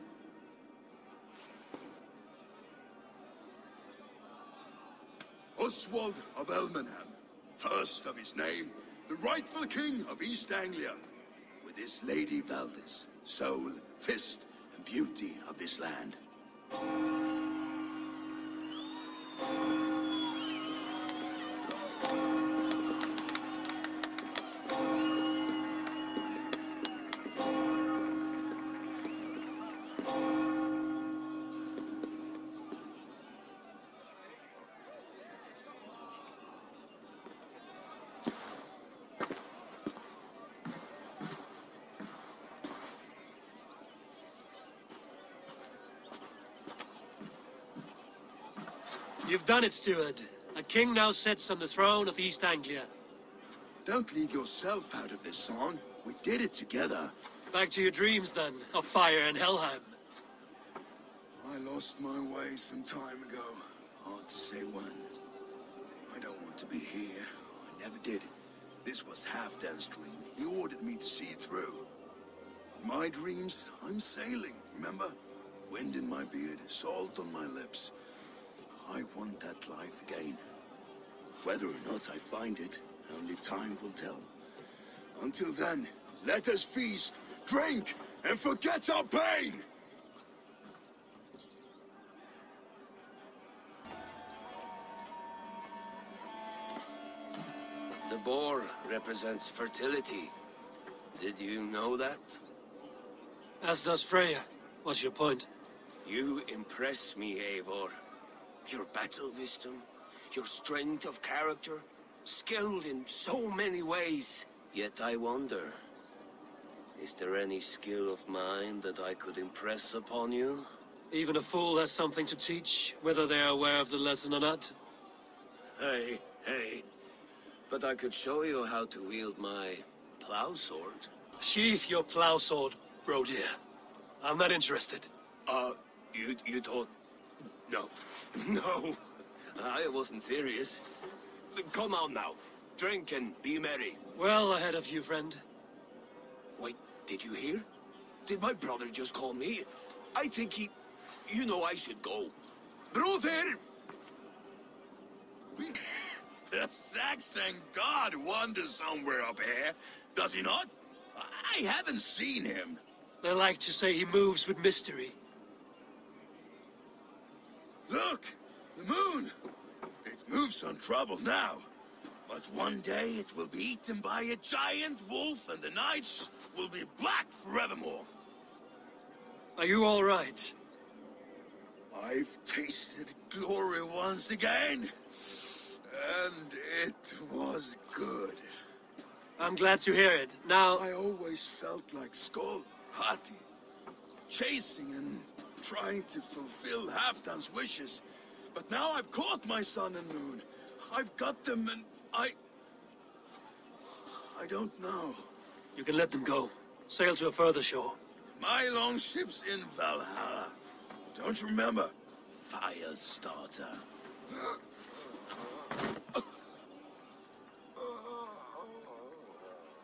Oswald of Elmenham, first of his name, the rightful king of East Anglia, with his lady Valdis, soul, fist, and beauty of this land. You've done it, steward. A king now sits on the throne of East Anglia. Don't leave yourself out of this song. We did it together. Back to your dreams, then, of fire and Helheim. I lost my way some time ago. Hard to say when. I don't want to be here. I never did. This was Halfdan's dream. He ordered me to see it through. In my dreams, I'm sailing, remember? Wind in my beard, salt on my lips. I want that life again. Whether or not I find it, only time will tell. Until then, let us feast, drink, and forget our pain! The boar represents fertility. Did you know that? As does Freya. What's your point? You impress me, Eivor. Your battle wisdom, your strength of character, skilled in so many ways. Yet I wonder, is there any skill of mine that I could impress upon you? Even a fool has something to teach, whether they are aware of the lesson or not. Hey. But I could show you how to wield my plow sword. Sheath your plow sword, bro dear. I'm not interested. You thought... No, I wasn't serious. Come on now, drink and be merry. Well ahead of you, friend. Wait, did you hear? Did my brother just call me? I think he... You know I should go. Brother! The Saxon god wanders somewhere up here, does he not? I haven't seen him. They like to say he moves with mystery. Look! The moon! It moves on trouble now. But one day it will be eaten by a giant wolf and the nights will be black forevermore. Are you all right? I've tasted glory once again. And it was good. I'm glad to hear it. Now... I always felt like Skoll, Hati, chasing and trying to fulfill Halfdan's wishes. But now I've caught my sun and moon. I've got them and I don't know. You can let them go. Sail to a further shore. My longship's in Valhalla. Don't you remember? Fire starter.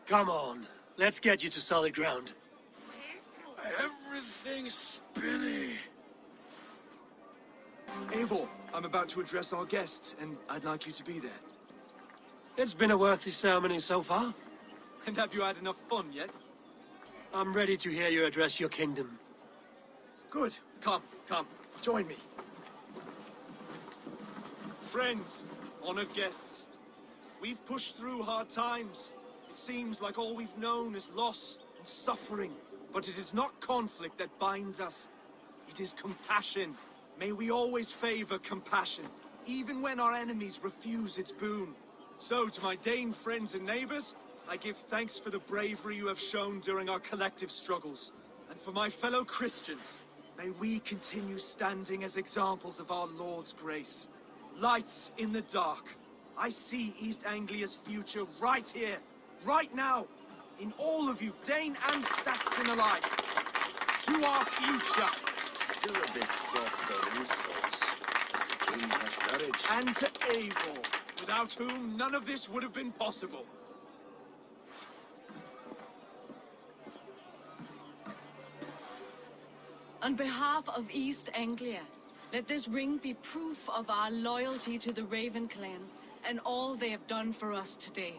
Come on. Let's get you to solid ground. Everything's spinny. Eivor, I'm about to address our guests, and I'd like you to be there. It's been a worthy ceremony so far. And have you had enough fun yet? I'm ready to hear you address your kingdom. Good. Come, join me. Friends, honored guests, we've pushed through hard times. It seems like all we've known is loss and suffering. But it is not conflict that binds us. It is compassion. May we always favor compassion, even when our enemies refuse its boon. So, to my Dane friends and neighbors, I give thanks for the bravery you have shown during our collective struggles. And for my fellow Christians, may we continue standing as examples of our Lord's grace. Lights in the dark. I see East Anglia's future right here, right now, in all of you, Dane and Saxon alike. To our future. Still a bit soft on insults. The king has courage. And to Eivor, without whom none of this would have been possible. On behalf of East Anglia, let this ring be proof of our loyalty to the Raven clan and all they have done for us today.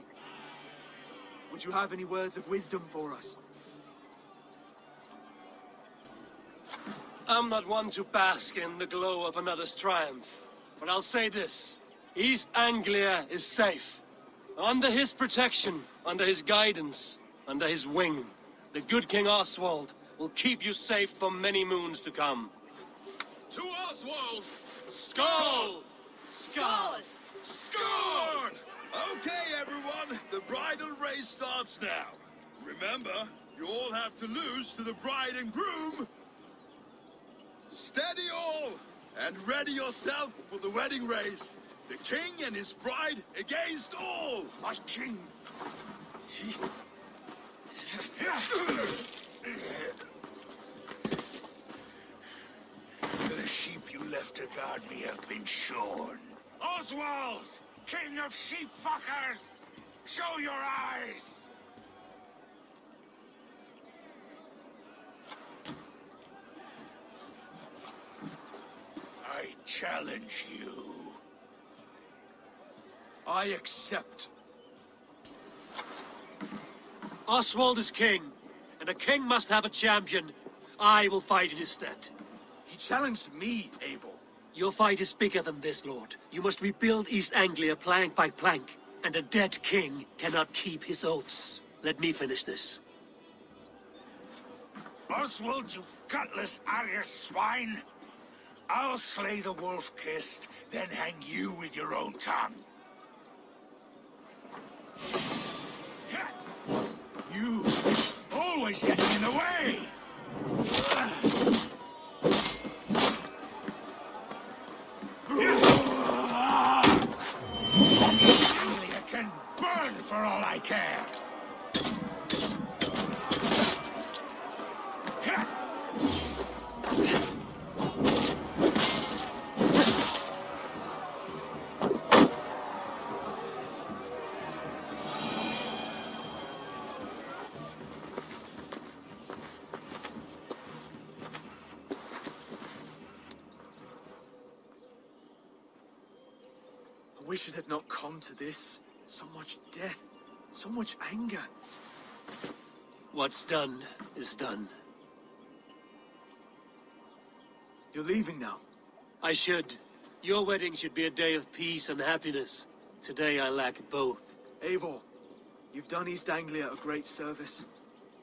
Would you have any words of wisdom for us? I'm not one to bask in the glow of another's triumph, but I'll say this. East Anglia is safe. Under his protection, under his guidance, under his wing, the good King Oswald will keep you safe for many moons to come. To Oswald! Skull! Skull! Score! Okay, everyone, the bridal race starts now. Remember, you all have to lose to the bride and groom. Steady all, and ready yourself for the wedding race. The king and his bride against all. My king. orders to guard me have been shorn. Oswald! King of sheepfuckers! Show your eyes! I challenge you. I accept. Oswald is king, and a king must have a champion. I will fight in his stead. He challenged me, Eivor. Your fight is bigger than this, Lord. You must rebuild East Anglia plank by plank, and a dead king cannot keep his oaths. Let me finish this. Oswald, you gutless Arya swine! I'll slay the wolf-kissed, then hang you with your own tongue. You always get in the way! Anglia can burn for all I care! I wish it had not come to this. So much death, so much anger. What's done is done. You're leaving now. I should. Your wedding should be a day of peace and happiness. Today I lack both. Eivor, you've done East Anglia a great service.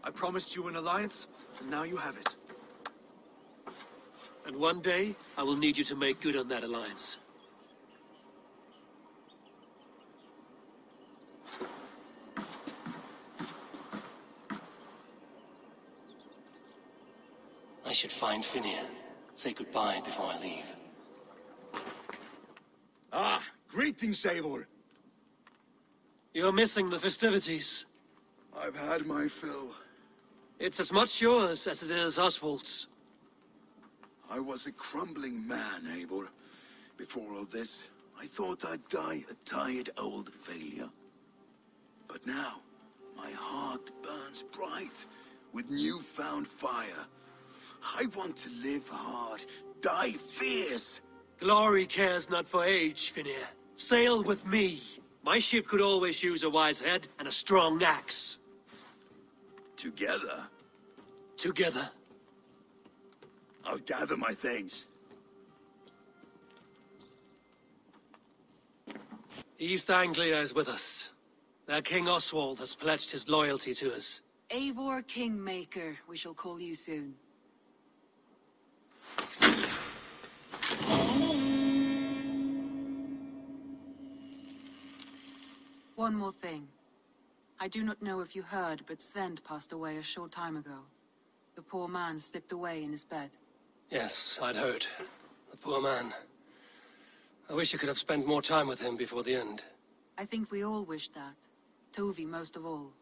I promised you an alliance, and now you have it. And one day, I will need you to make good on that alliance. I should find Finnir. Say goodbye before I leave. Ah, greetings, Eivor. You're missing the festivities. I've had my fill. It's as much yours as it is Oswald's. I was a crumbling man, Eivor. Before all this, I thought I'd die a tired old failure. But now, my heart burns bright with newfound fire. I want to live hard, die fierce. Glory cares not for age, Finnir. Sail with me. My ship could always use a wise head and a strong axe. Together? Together. I'll gather my things. East Anglia is with us. Their King Oswald has pledged his loyalty to us. Eivor Kingmaker, we shall call you soon. One more thing. I do not know if you heard, but Sven passed away a short time ago. The poor man slipped away in his bed. Yes, I'd heard. The poor man. I wish I could have spent more time with him before the end. I think we all wish that. Tovi most of all.